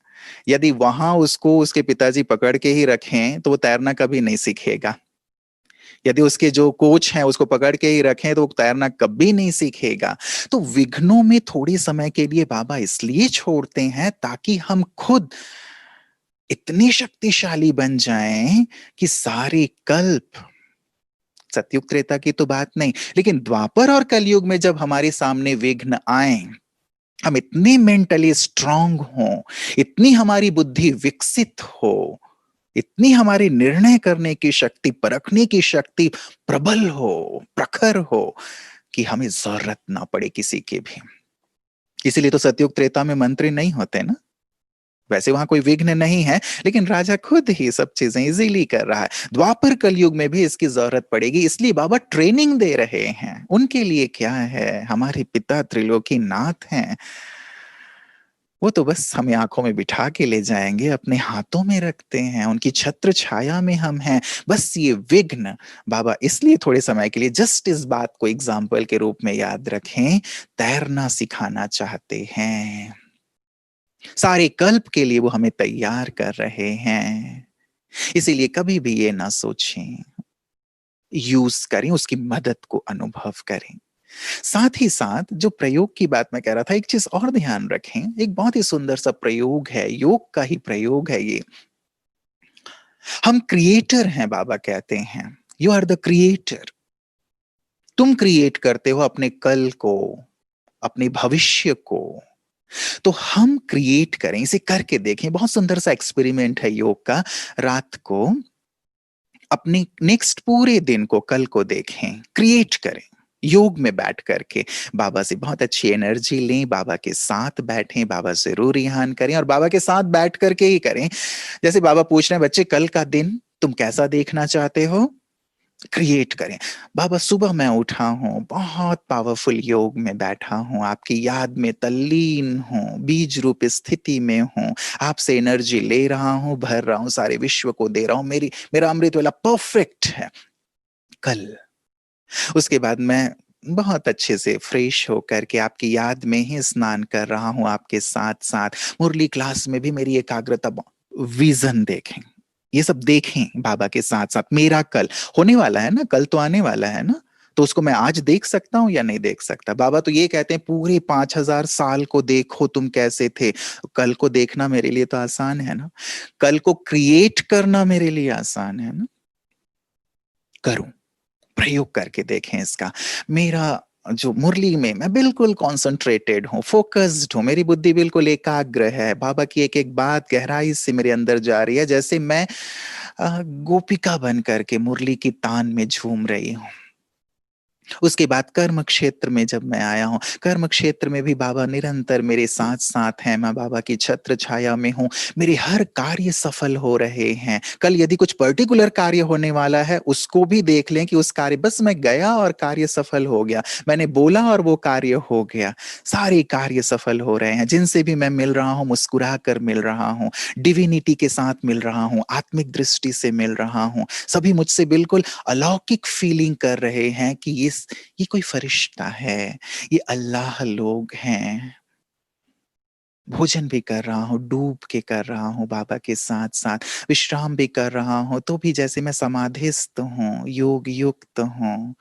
यदि वहां उसको उसके पिताजी पकड़ के ही रखें तो वो तैरना कभी नहीं सीखेगा। यदि उसके जो कोच हैं उसको पकड़ के ही रखें तो वो तैरना कभी नहीं सीखेगा। तो विघ्नों में थोड़े समय के लिए बाबा इसलिए छोड़ते हैं ताकि हम खुद इतने शक्तिशाली बन जाएं कि सारे कल्प, सतयुग त्रेता की तो बात नहीं, लेकिन द्वापर और कलयुग में जब हमारे सामने विघ्न आए, हम इतने मेंटली स्ट्रांग हो, इतनी हमारी बुद्धि विकसित हो, इतनी हमारी निर्णय करने की शक्ति, परखने की शक्ति प्रबल हो, प्रखर हो, कि हमें जरूरत ना पड़े किसी की भी। इसीलिए तो सतयुग त्रेता में मंत्री नहीं होते ना। वैसे वहां कोई विघ्न नहीं है, लेकिन राजा खुद ही सब चीजें इजीली कर रहा है। द्वापर कलयुग में भी इसकी जरूरत पड़ेगी, इसलिए बाबा ट्रेनिंग दे रहे हैं। उनके लिए क्या है, हमारे पिता त्रिलोकी नाथ हैं, वो तो बस हमें आंखों में बिठा के ले जाएंगे, अपने हाथों में रखते हैं, उनकी छत्र छाया में हम हैं। बस ये विघ्न बाबा इसलिए थोड़े समय के लिए, जस्ट इस बात को एग्जाम्पल के रूप में याद रखें, तैरना सिखाना चाहते हैं। सारे कल्प के लिए वो हमें तैयार कर रहे हैं। इसीलिए कभी भी ये ना सोचें, यूज करें, उसकी मदद को अनुभव करें। साथ ही साथ जो प्रयोग की बात मैं कह रहा था, एक चीज और ध्यान रखें, एक बहुत ही सुंदर सा प्रयोग है, योग का ही प्रयोग है ये। हम क्रिएटर हैं, बाबा कहते हैं यू आर द क्रिएटर। तुम क्रिएट करते हो अपने कल को, अपने भविष्य को। तो हम क्रिएट करें, इसे करके देखें। बहुत सुंदर सा एक्सपेरिमेंट है योग का। रात को अपने नेक्स्ट पूरे दिन को, कल को देखें, क्रिएट करें। योग में बैठ करके बाबा से बहुत अच्छी एनर्जी लें, बाबा के साथ बैठें, बाबा से रूरिहान करें और बाबा के साथ बैठ करके ही करें। जैसे बाबा पूछ रहे हैं, बच्चे कल का दिन तुम कैसा देखना चाहते हो, क्रिएट करें। बाबा सुबह मैं उठा हूं, बहुत पावरफुल योग में बैठा हूं, आपकी याद में तल्लीन हूं, बीज रूप स्थिति में हूं, आपसे एनर्जी ले रहा हूं, भर रहा हूं, सारे विश्व को दे रहा हूं, मेरा अमृत वाला परफेक्ट है। कल उसके बाद मैं बहुत अच्छे से फ्रेश होकर के आपकी याद में ही स्नान कर रहा हूं, आपके साथ साथ मुरली क्लास में भी मेरी एकाग्रता, विजन देखें, ये सब देखें बाबा के साथ साथ। मेरा कल होने वाला है ना, कल तो आने वाला है ना, तो उसको मैं आज देख सकता हूं या नहीं देख सकता। बाबा तो ये कहते हैं पूरे 5,000 साल को देखो तुम कैसे थे। कल को देखना मेरे लिए तो आसान है ना, कल को क्रिएट करना मेरे लिए आसान है ना। करूं, प्रयोग करके देखें इसका। मेरा जो मुरली में मैं बिल्कुल कॉन्सेंट्रेटेड हूँ, फोकस्ड हूँ, मेरी बुद्धि बिल्कुल एकाग्र है, बाबा की एक एक बात गहराई से मेरे अंदर जा रही है, जैसे मैं गोपिका बन करके मुरली की तान में झूम रही हूँ। उसके बाद कर्म क्षेत्र में जब मैं आया हूं, कर्म क्षेत्र में भी बाबा निरंतर मेरे साथ साथ हैं, मैं बाबा की छत्र छाया में हूं, मेरे हर कार्य सफल हो रहे हैं। कल यदि कुछ पर्टिकुलर कार्य होने वाला है, उसको भी देख लें कि उस कार्य, बस मैं गया और कार्य सफल हो गया, मैंने बोला और वो कार्य हो गया, सारे कार्य सफल हो रहे हैं। जिनसे भी मैं मिल रहा हूं, मुस्कुरा कर मिल रहा हूं, डिविनिटी के साथ मिल रहा हूं, आत्मिक दृष्टि से मिल रहा हूं, सभी मुझसे बिल्कुल अलौकिक फीलिंग कर रहे हैं कि ये कोई फरिश्ता है, ये अल्लाह लोग हैं। भोजन भी कर रहा हूँ, डूब के कर रहा हूँ, बाबा के साथ साथ विश्राम भी कर रहा हूँ, तो भी जैसे मैं समाधिस्थ हूँ, योग युक्त हूँ।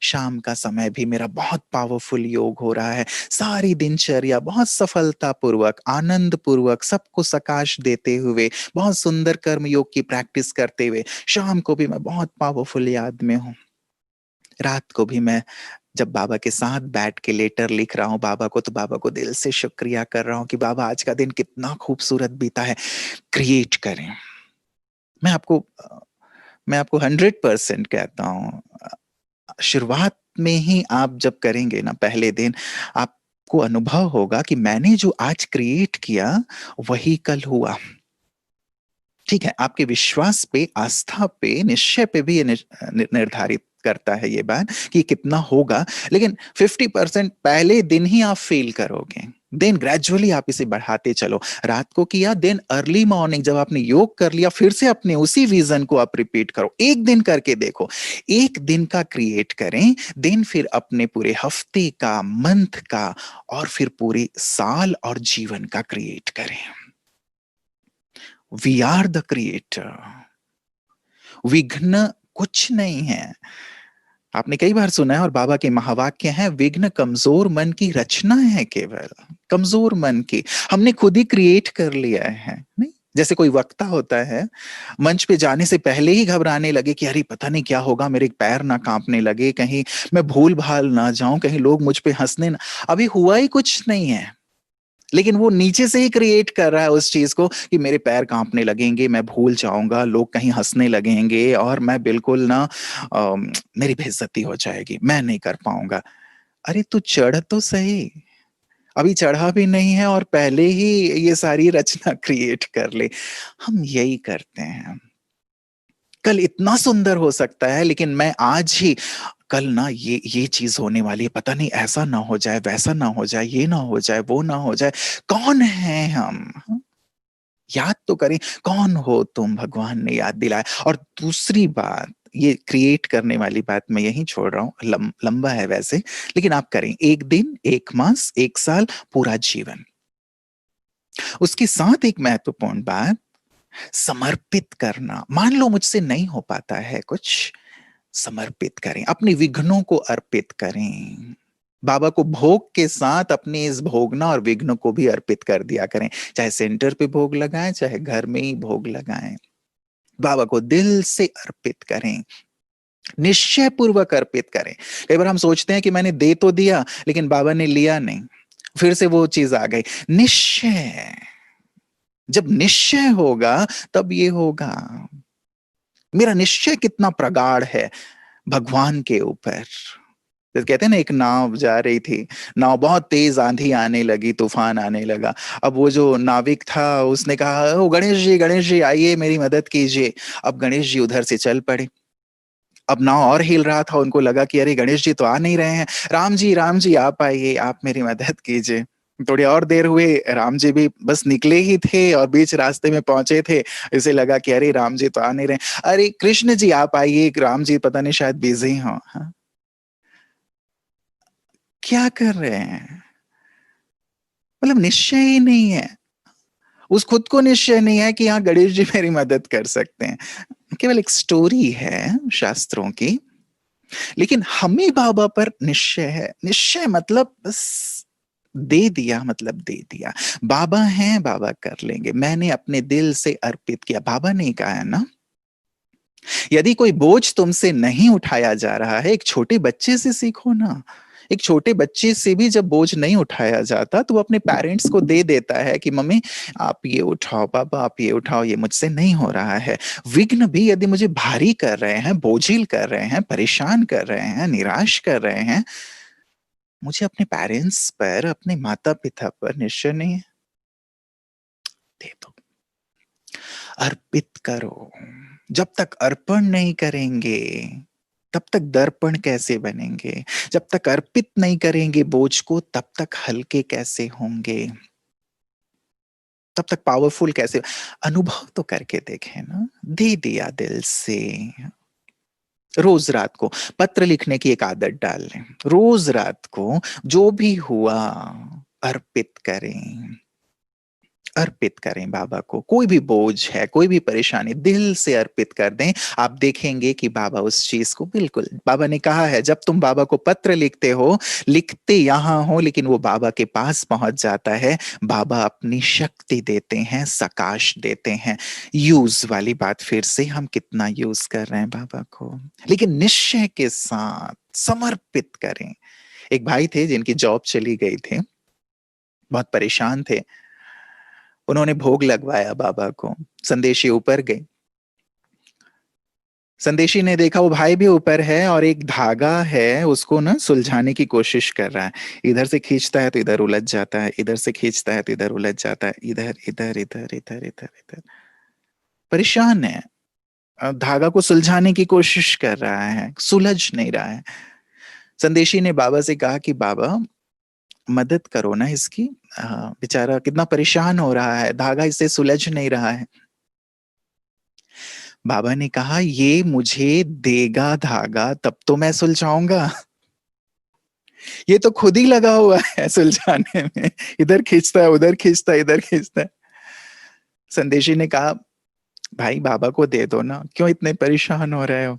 शाम का समय भी मेरा बहुत पावरफुल योग हो रहा है। सारी दिनचर्या बहुत सफलता पूर्वक, आनंद पूर्वक, सबको सकाश देते हुए, बहुत सुंदर कर्म योग की प्रैक्टिस करते हुए, शाम को भी मैं बहुत पावरफुल याद में हूँ। रात को भी मैं जब बाबा के साथ बैठ के लेटर लिख रहा हूँ बाबा को, तो बाबा को दिल से शुक्रिया कर रहा हूँ कि बाबा आज का दिन कितना खूबसूरत बीता है। क्रिएट करें। मैं आपको मैं आपको 100% कहता हूँ, शुरुआत में ही आप जब करेंगे ना, पहले दिन आपको अनुभव होगा कि मैंने जो आज क्रिएट किया वही कल हुआ। ठीक है, आपके विश्वास पे, आस्था पे, निश्चय पे भी ये निर्धारित करता है ये बात कि कितना होगा। लेकिन 50% पहले दिन ही आप फेल करोगे, देन ग्रेजुअली आप इसे बढ़ाते चलो। रात को किया, देन अर्ली मॉर्निंग जब आपने योग कर लिया, फिर से अपने उसी विजन को आप रिपीट करो। एक दिन करके देखो, एक दिन का क्रिएट करें, देन फिर अपने पूरे हफ्ते का, मंथ का, और फिर पूरे साल और जीवन का क्रिएट करें। We are the creator. विघ्न कुछ नहीं है। आपने कई बार सुना है, और बाबा के महावाक्य हैं, विघ्न कमजोर मन की रचना है, केवल कमजोर मन की। हमने खुद ही क्रिएट कर लिया है। नहीं, जैसे कोई वक्ता होता है, मंच पे जाने से पहले ही घबराने लगे कि अरे पता नहीं क्या होगा, मेरे पैर ना कांपने लगे, कहीं मैं भूल भाल ना जाऊं, कहीं लोग मुझ पे हंसने ना। अभी हुआ ही कुछ नहीं है, लेकिन वो नीचे से ही क्रिएट कर रहा है उस चीज को कि मेरे पैर कांपने लगेंगे, मैं भूल जाऊंगा, लोग कहीं हंसने लगेंगे, और मैं बिल्कुल ना मेरी बेइज्जती हो जाएगी, मैं नहीं कर पाऊंगा। अरे तू चढ़ तो सही, अभी चढ़ा भी नहीं है और पहले ही ये सारी रचना क्रिएट कर ले। हम यही करते हैं। कल इतना सुंदर हो सकता है, लेकिन मैं आज ही, कल ना ये चीज होने वाली है, पता नहीं ऐसा ना हो जाए, वैसा ना हो जाए, ये ना हो जाए, वो ना हो जाए। कौन है हम? याद तो करें, कौन हो तुम, भगवान ने याद दिलाया। और दूसरी बात, ये क्रिएट करने वाली बात मैं यहीं छोड़ रहा हूं, लंबा है वैसे, लेकिन आप करें, एक दिन, एक मास, एक साल, पूरा जीवन। उसके साथ एक महत्वपूर्ण बात, समर्पित करना। मान लो मुझसे नहीं हो पाता है कुछ, समर्पित करें, अपने विघ्नों को अर्पित करें। बाबा को भोग के साथ अपने इस भोगना और विघ्न को भी अर्पित कर दिया करें। चाहे सेंटर पे भोग लगाएं, चाहे घर में ही भोग लगाएं, बाबा को दिल से अर्पित करें, निश्चय पूर्वक अर्पित करें। कई बार हम सोचते हैं कि मैंने दे तो दिया, लेकिन बाबा ने लिया नहीं, फिर से वो चीज आ गई। निश्चय, जब निश्चय होगा तब ये होगा। मेरा निश्चय कितना प्रगाढ़ है भगवान के ऊपर, तो कहते हैं ना, एक नाव जा रही थी, नाव बहुत तेज आंधी आने लगी, तूफान आने लगा। अब वो जो नाविक था उसने कहा, ओ गणेश जी आइए मेरी मदद कीजिए। अब गणेश जी उधर से चल पड़े। अब नाव और हिल रहा था, उनको लगा कि अरे गणेश जी तो आ नहीं रहे हैं। राम जी आप आइए, आप मेरी मदद कीजिए। थोड़ी और देर हुए, राम जी भी बस निकले ही थे और बीच रास्ते में पहुंचे थे। इसे लगा कि अरे राम जी तो आ नहीं रहे। अरे कृष्ण जी आप आइए, राम जी पता नहीं शायद बिजी हो। हाँ? क्या कर रहे हैं? मतलब निश्चय ही नहीं है, उस खुद को निश्चय नहीं है कि हाँ गणेश जी मेरी मदद कर सकते हैं। केवल एक स्टोरी है शास्त्रों की, लेकिन हमें बाबा पर निश्चय है। निश्चय मतलब बस दे दिया, मतलब दे दिया। बाबा हैं, बाबा कर लेंगे, मैंने अपने दिल से अर्पित किया। बाबा ने कहा है ना, यदि कोई बोझ तुमसे नहीं उठाया जा रहा है, एक छोटे बच्चे से सीखो ना। एक छोटे बच्चे से भी जब बोझ नहीं उठाया जाता तो वो अपने पेरेंट्स को दे देता है कि मम्मी आप ये उठाओ, पापा आप ये उठाओ, ये मुझसे नहीं हो रहा है। विघ्न भी यदि मुझे भारी कर रहे हैं, बोझिल कर रहे हैं, परेशान कर रहे हैं, निराश कर रहे हैं, मुझे अपने पेरेंट्स पर, अपने माता पिता पर निश्चय नहीं है। दे दो, अर्पित करो। जब तक अर्पण नहीं करेंगे तब तक दर्पण कैसे बनेंगे? जब तक अर्पित नहीं करेंगे बोझ को, तब तक हल्के कैसे होंगे? तब तक पावरफुल कैसे? अनुभव तो करके देखें ना। दे दिया दिल से। रोज रात को पत्र लिखने की एक आदत डाल लें। रोज रात को जो भी हुआ अर्पित करें। अर्पित करें बाबा को। कोई भी बोझ है, कोई भी परेशानी, दिल से अर्पित कर दें। आप देखेंगे कि बाबा उस चीज को बिल्कुल, बाबा ने कहा है जब तुम बाबा को पत्र लिखते हो, लिखते यहां हो लेकिन वो बाबा के पास पहुंच जाता है। बाबा अपनी शक्ति देते हैं, सकाश देते हैं। यूज वाली बात फिर से, हम कितना यूज कर रहे हैं बाबा को, लेकिन निश्चय के साथ समर्पित करें। एक भाई थे जिनकी जॉब चली गई थी, बहुत परेशान थे। उन्होंने भोग लगवाया बाबा को। संदेशी ऊपर गई। संदेशी ने देखा वो भाई भी ऊपर है और एक धागा है, उसको ना सुलझाने की कोशिश कर रहा है। इधर से खींचता है तो इधर उलझ जाता है, इधर से खींचता है तो इधर उलझ जाता है, इधर इधर इधर इधर इधर इधर। परेशान है। धागा को सुलझाने की कोशिश कर रहा है, सुलझ नहीं रहा है। संदेशी ने बाबा से कहा कि बाबा मदद करो ना इसकी, बेचारा कितना परेशान हो रहा है, धागा इससे सुलझ नहीं रहा है। बाबा ने कहा ये मुझे देगा धागा तब तो मैं सुलझाऊंगा, ये तो खुद ही लगा हुआ है सुलझाने में। इधर खींचता है, उधर खींचता है, इधर खींचता है। संदेशी ने कहा भाई बाबा को दे दो ना, क्यों इतने परेशान हो रहे हो?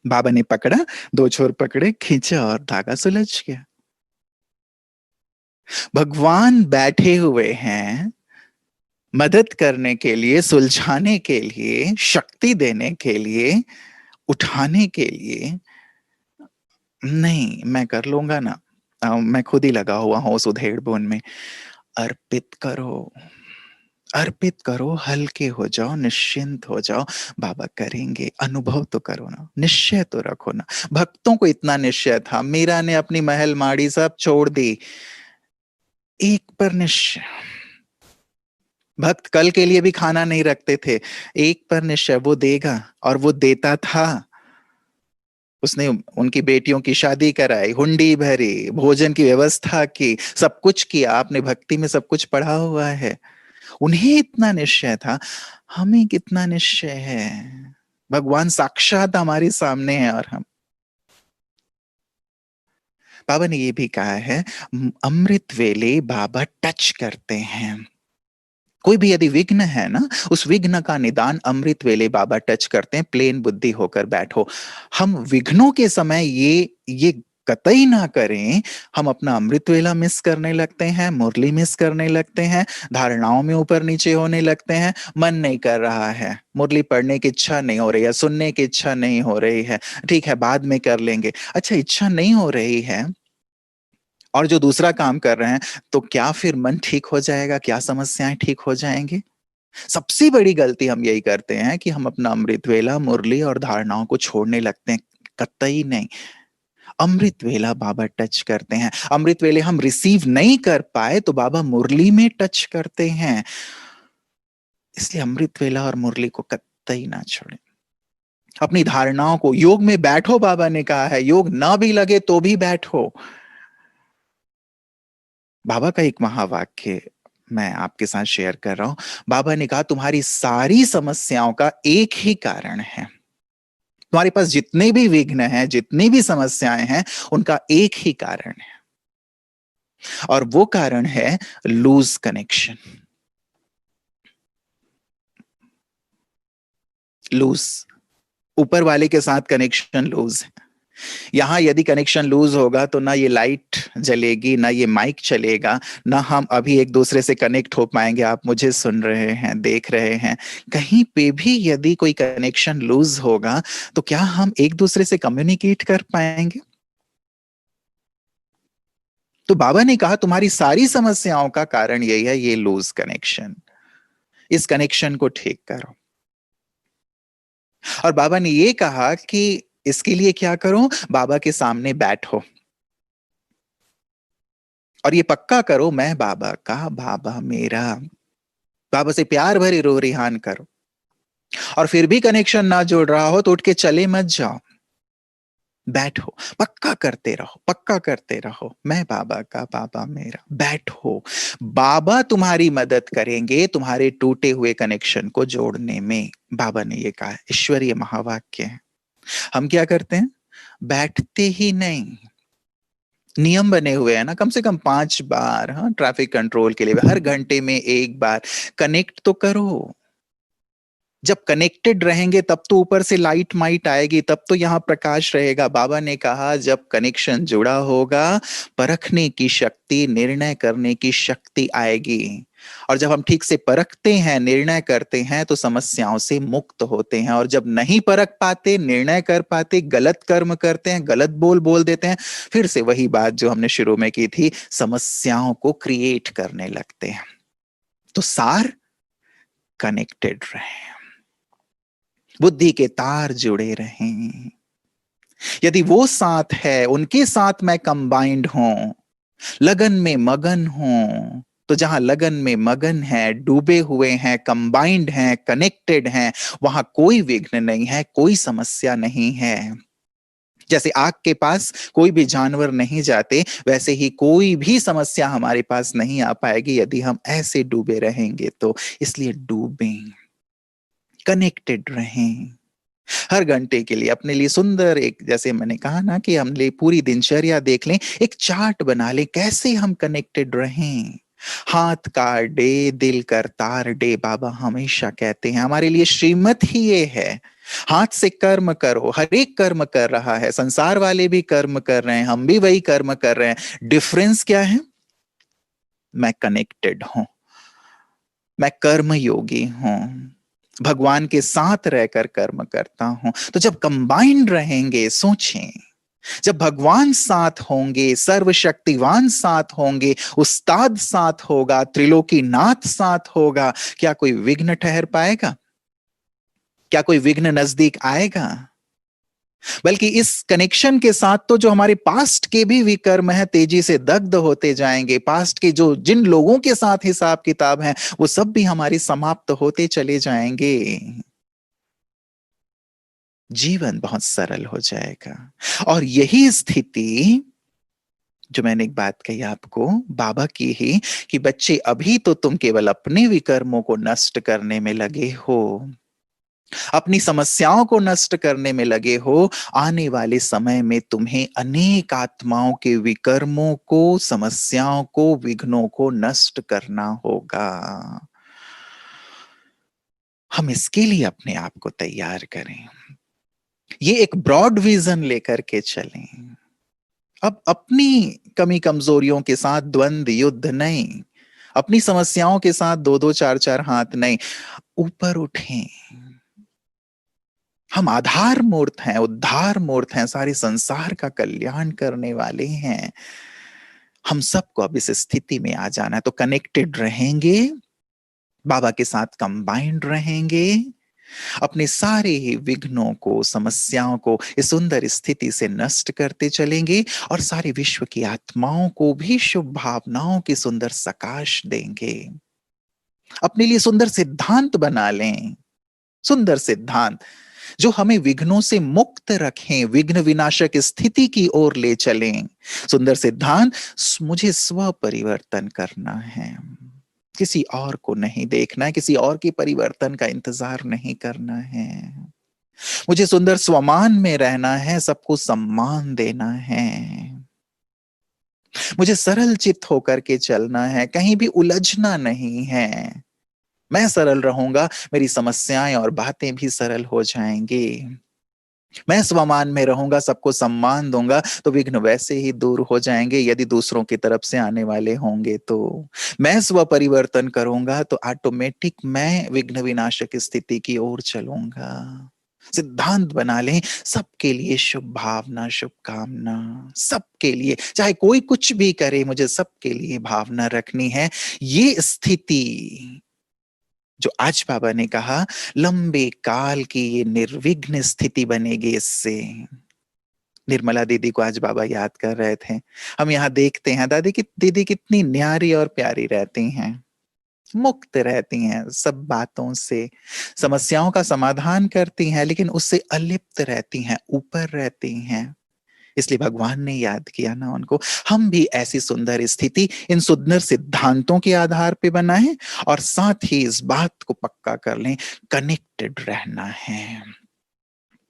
बाबा ने पकड़ा, दो छोर पकड़े, खींचा और धागा सुलझ गया। भगवान बैठे हुए हैं मदद करने के लिए, सुलझाने के लिए, शक्ति देने के लिए, उठाने के लिए। नहीं मैं कर लूंगा ना, मैं खुद ही लगा हुआ हूं उस उधेड़ बुन में। अर्पित करो, अर्पित करो, हल्के हो जाओ, निश्चिंत हो जाओ। बाबा करेंगे। अनुभव तो करो ना, निश्चय तो रखो ना। भक्तों को इतना निश्चय था, मीरा ने अपनी महल माड़ी सब छोड़ दी, एक पर निश्चय। भक्त कल के लिए भी खाना नहीं रखते थे, एक पर निश्चय वो देगा, और वो देता था। उसने उनकी बेटियों की शादी कराई, हुंडी भरी, भोजन की व्यवस्था की, सब कुछ किया। आपने भक्ति में सब कुछ पढ़ा हुआ है। उन्हें इतना निश्चय था, हमें कितना निश्चय है? भगवान साक्षात हमारे सामने है और हम। बाबा ने ये भी कहा है, अमृत वेले बाबा टच करते हैं। कोई भी यदि विघ्न है ना, उस विघ्न का निदान अमृत वेले बाबा टच करते हैं। प्लेन बुद्धि होकर बैठो। हम विघ्नों के समय ये कतई ना करें। हम अपना अमृत वेला मिस करने लगते हैं, मुरली मिस करने लगते हैं, धारणाओं में ऊपर नीचे होने लगते हैं। मन नहीं कर रहा है, मुरली पढ़ने की इच्छा नहीं हो रही है, सुनने की इच्छा नहीं हो रही है, ठीक है बाद में कर लेंगे। अच्छा इच्छा नहीं हो रही है और जो दूसरा काम कर रहे हैं, तो क्या फिर मन ठीक हो जाएगा? क्या समस्याएं ठीक हो जाएंगी? सबसे बड़ी गलती हम यही करते हैं कि हम अपना अमृत वेला, मुरली और धारणाओं को छोड़ने लगते हैं। कतई नहीं। अमृत वेला बाबा टच करते हैं। अमृत वेले हम रिसीव नहीं कर पाए तो बाबा मुरली में टच करते हैं। इसलिए अमृत वेला और मुरली को कतई ना छोड़े। अपनी धारणाओं को, योग में बैठो, बाबा ने कहा है, योग ना भी लगे तो भी बैठो। बाबा का एक महावाक्य मैं आपके साथ शेयर कर रहा हूं। बाबा ने कहा तुम्हारी सारी समस्याओं का एक ही कारण है। तुम्हारे पास जितने भी विघ्न हैं, जितनी भी समस्याएं हैं, उनका एक ही कारण है, और वो कारण है लूज कनेक्शन। लूज, ऊपर वाले के साथ कनेक्शन लूज है। यहां यदि कनेक्शन लूज होगा तो ना ये लाइट जलेगी, ना ये माइक चलेगा, ना हम अभी एक दूसरे से कनेक्ट हो पाएंगे। आप मुझे सुन रहे हैं, देख रहे हैं, कहीं पे भी यदि कोई कनेक्शन लूज होगा तो क्या हम एक दूसरे से कम्युनिकेट कर पाएंगे? तो बाबा ने कहा तुम्हारी सारी समस्याओं का कारण यही है, ये लूज कनेक्शन। इस कनेक्शन को ठीक करो। और बाबा ने ये कहा कि इसके लिए क्या करो, बाबा के सामने बैठो और ये पक्का करो, मैं बाबा का, बाबा मेरा। बाबा से प्यार भरी रो रिहान करो। और फिर भी कनेक्शन ना जोड़ रहा हो तो उठ के चले मत जाओ, बैठो, पक्का करते रहो, पक्का करते रहो, मैं बाबा का, बाबा मेरा। बैठो, बाबा तुम्हारी मदद करेंगे तुम्हारे टूटे हुए कनेक्शन को जोड़ने में। बाबा ने ये कहा, ईश्वरीय महावाक्य है। हम क्या करते हैं, बैठते ही नहीं। नियम बने हुए हैं ना, कम से कम 5 बार, हाँ, ट्रैफिक कंट्रोल के लिए हर घंटे में 1 बार कनेक्ट तो करो। जब कनेक्टेड रहेंगे तब तो ऊपर से लाइट माइट आएगी, तब तो यहां प्रकाश रहेगा। बाबा ने कहा जब कनेक्शन जुड़ा होगा, परखने की शक्ति, निर्णय करने की शक्ति आएगी। और जब हम ठीक से परखते हैं, निर्णय करते हैं, तो समस्याओं से मुक्त होते हैं। और जब नहीं परख पाते, निर्णय कर पाते, गलत कर्म करते हैं, गलत बोल देते हैं, फिर से वही बात जो हमने शुरू में की थी, समस्याओं को क्रिएट करने लगते हैं। तो सार, कनेक्टेड रहे, बुद्धि के तार जुड़े रहें। यदि वो साथ है, उनके साथ मैं कंबाइंड हूं, लगन में मगन हूं, तो जहां लगन में मगन है, डूबे हुए हैं, कंबाइंड हैं, कनेक्टेड हैं, वहां कोई विघ्न नहीं है, कोई समस्या नहीं है। जैसे आग के पास कोई भी जानवर नहीं जाते, वैसे ही कोई भी समस्या हमारे पास नहीं आ पाएगी यदि हम ऐसे डूबे रहेंगे तो। इसलिए डूबें, कनेक्टेड रहें। हर घंटे के लिए अपने लिए सुंदर एक, जैसे मैंने कहा ना कि हम ले पूरी दिनचर्या देख लें, एक चार्ट बना लें कैसे हम कनेक्टेड रहें। हाथ का डे, दिल कर तार डे, बाबा हमेशा कहते हैं। हमारे लिए श्रीमत ही ये है, हाथ से कर्म करो। हर एक कर्म कर रहा है, संसार वाले भी कर्म कर रहे हैं, हम भी वही कर्म कर रहे हैं। डिफरेंस क्या है, मैं कनेक्टेड हूं, मैं कर्म योगी हूं, भगवान के साथ रहकर कर्म करता हूं। तो जब कंबाइंड रहेंगे, सोचें, जब भगवान साथ होंगे, सर्वशक्तिवान साथ होंगे, उस्ताद साथ होगा, त्रिलोकी नाथ साथ होगा, क्या कोई विघ्न ठहर पाएगा? क्या कोई विघ्न नजदीक आएगा? बल्कि इस कनेक्शन के साथ तो जो हमारे पास्ट के भी विकर्म है, तेजी से दग्ध होते जाएंगे। पास्ट के जो जिन लोगों के साथ हिसाब किताब है, वो सब भी हमारी समाप्त होते चले जाएंगे। जीवन बहुत सरल हो जाएगा। और यही स्थिति जो मैंने एक बात कही आपको, बाबा की ही, कि बच्चे अभी तो तुम केवल अपने विकर्मों को नष्ट करने में लगे हो, अपनी समस्याओं को नष्ट करने में लगे हो। आने वाले समय में तुम्हें अनेक आत्माओं के विकर्मों को, समस्याओं को, विघ्नों को नष्ट करना होगा। हम इसके लिए अपने आप को तैयार करें, ये एक ब्रॉड विजन लेकर के चलें। अब अपनी कमी कमजोरियों के साथ द्वंद युद्ध नहीं, अपनी समस्याओं के साथ 2-2 4-4 हाथ नहीं, ऊपर उठें। हम आधार मूर्त हैं, उद्धार मूर्त हैं, सारे संसार का कल्याण करने वाले हैं। हम सबको अब इस स्थिति में आ जाना है। तो कनेक्टेड रहेंगे, बाबा के साथ कंबाइंड रहेंगे, अपने सारे ही विघ्नों को, समस्याओं को इस सुंदर स्थिति से नष्ट करते चलेंगे और सारे विश्व की आत्माओं को भी शुभ भावनाओं की सुंदर सकाश देंगे। अपने लिए सुंदर सिद्धांत बना लें, सुंदर सिद्धांत जो हमें विघ्नों से मुक्त रखें, विघ्न विनाशक स्थिति की ओर ले चलें। सुंदर सिद्धांत, मुझे स्व परिवर्तन करना है, किसी और को नहीं देखना है, किसी और के परिवर्तन का इंतजार नहीं करना है। मुझे सुंदर स्वमान में रहना है, सबको सम्मान देना है। मुझे सरल चित्त होकर के चलना है, कहीं भी उलझना नहीं है। मैं सरल रहूंगा, मेरी समस्याएं और बातें भी सरल हो जाएंगी। मैं स्वमान में रहूंगा, सबको सम्मान दूंगा, तो विघ्न वैसे ही दूर हो जाएंगे यदि दूसरों की तरफ से आने वाले होंगे तो। मैं स्व परिवर्तन करूंगा तो ऑटोमेटिक मैं विघ्न विनाशक स्थिति की ओर चलूंगा। सिद्धांत बना लें, सबके लिए शुभ भावना, शुभकामना, सबके लिए, चाहे कोई कुछ भी करे, मुझे सबके लिए भावना रखनी है। ये स्थिति जो आज बाबा ने कहा, लंबे काल की ये निर्विघ्न स्थिति बनेगी इससे। निर्मला दीदी को आज बाबा याद कर रहे थे। हम यहाँ देखते हैं दीदी कितनी न्यारी और प्यारी रहती हैं, मुक्त रहती हैं सब बातों से, समस्याओं का समाधान करती हैं, लेकिन उससे अलिप्त रहती हैं, ऊपर रहती हैं। इसलिए भगवान ने याद किया ना उनको। हम भी ऐसी सुंदर स्थिति इन सुंदर सिद्धांतों के आधार पे बनाएं और साथ ही इस बात को पक्का कर लें, कनेक्टेड रहना है,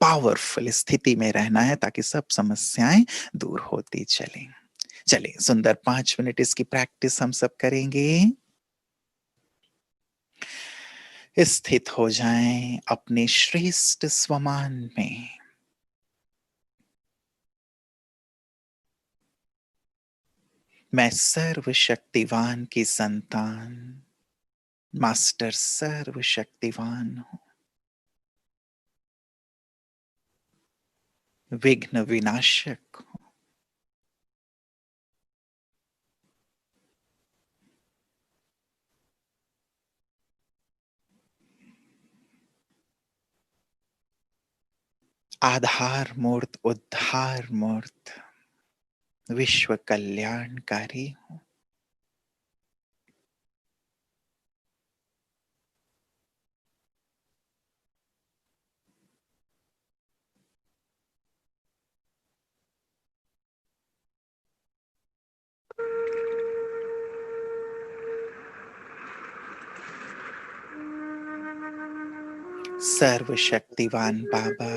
पावरफुल स्थिति में रहना है, ताकि सब समस्याएं दूर होती चलें। चले सुंदर 5 मिनट इसकी प्रैक्टिस हम सब करेंगे। स्थित हो जाएं अपने श्रेष्ठ स्वमान में। मैं सर्वशक्तिवान की संतान, मास्टर सर्वशक्तिवान हूं, विघ्न विनाशक हूं। आधार मूर्त, उद्धार मूर्त, विश्व कल्याणकारी हूं। सर्वशक्तिवान बाबा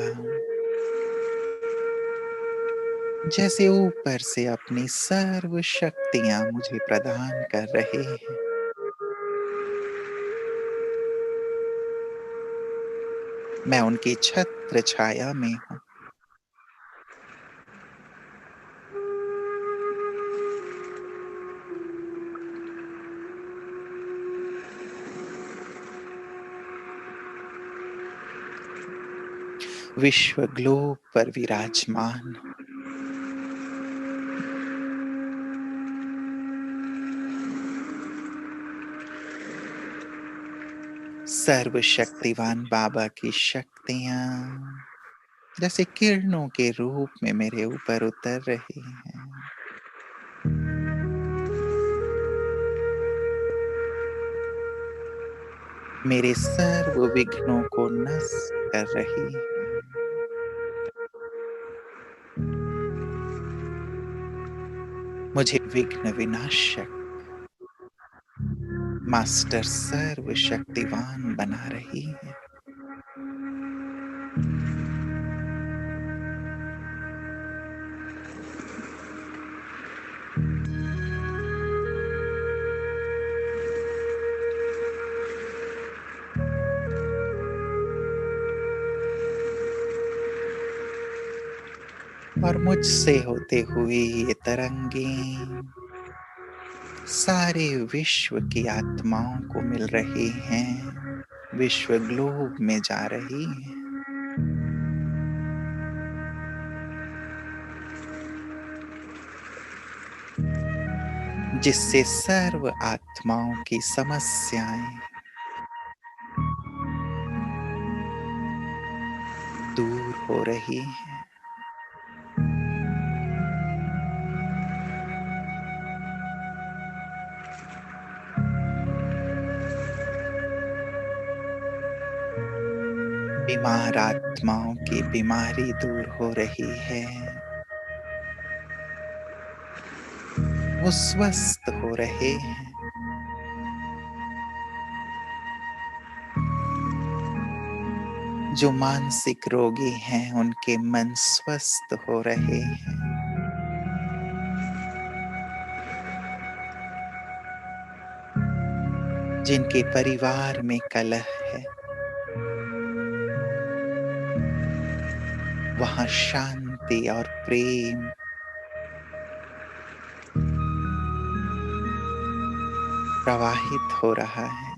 जैसे ऊपर से अपनी सर्व शक्तियां मुझे प्रदान कर रहे हैं, मैं उनकी छत्र छाया में हूं। विश्व ग्लोब पर विराजमान हूं। सर्वशक्तिवान बाबा की शक्तियां जैसे किरणों के रूप में मेरे ऊपर उतर रही हैं। मेरे सर्व विघ्नों को नष्ट कर रही है। मुझे विघ्न विनाशक मास्टर सर्वशक्तिवान बना रही है। और मुझसे होते हुए ये तरंगे सारे विश्व की आत्माओं को मिल रही हैं, विश्व ग्लोब में जा रही हैं, जिससे सर्व आत्माओं की समस्याएं रही है। बीमार आत्माओं की बीमारी दूर हो रही है। वो स्वस्थ हो रहे हैं। जो मानसिक रोगी हैं उनके मन स्वस्थ हो रहे हैं। जिनके परिवार में कलह है वहां शांति और प्रेम प्रवाहित हो रहा है।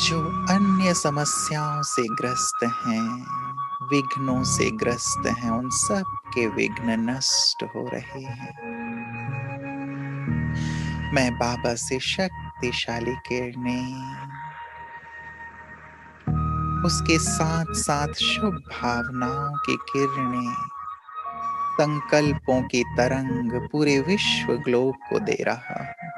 जो अन्य समस्याओं से ग्रस्त हैं, विघ्नों से ग्रस्त हैं, उन सब के विघ्न नष्ट हो रहे हैं। मैं बाबा से शक्तिशाली किरणें, उसके साथ साथ शुभ भावनाओं की किरणें, संकल्पों की तरंग पूरे विश्व ग्लोब को दे रहा हूं।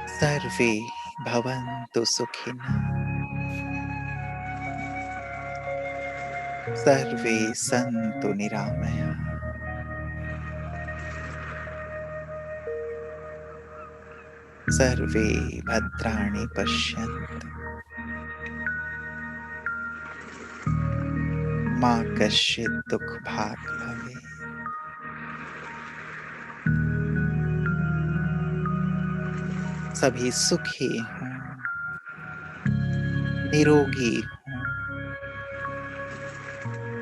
सर्वे भवन्तु सुखिनः, सर्वे सन्तु निरामयाः, सर्वे भद्राणि पश्यन्तु, मा कश्चित् दुःखभाग् भवेत्। सभी सुखी हों, निरोगी हों,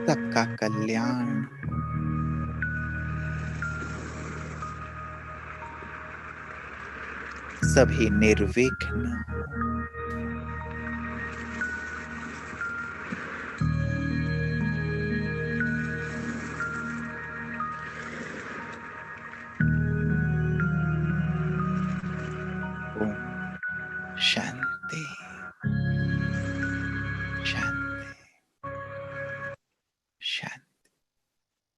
सबका कल्याण हो। सभी निर्विघ्न हों।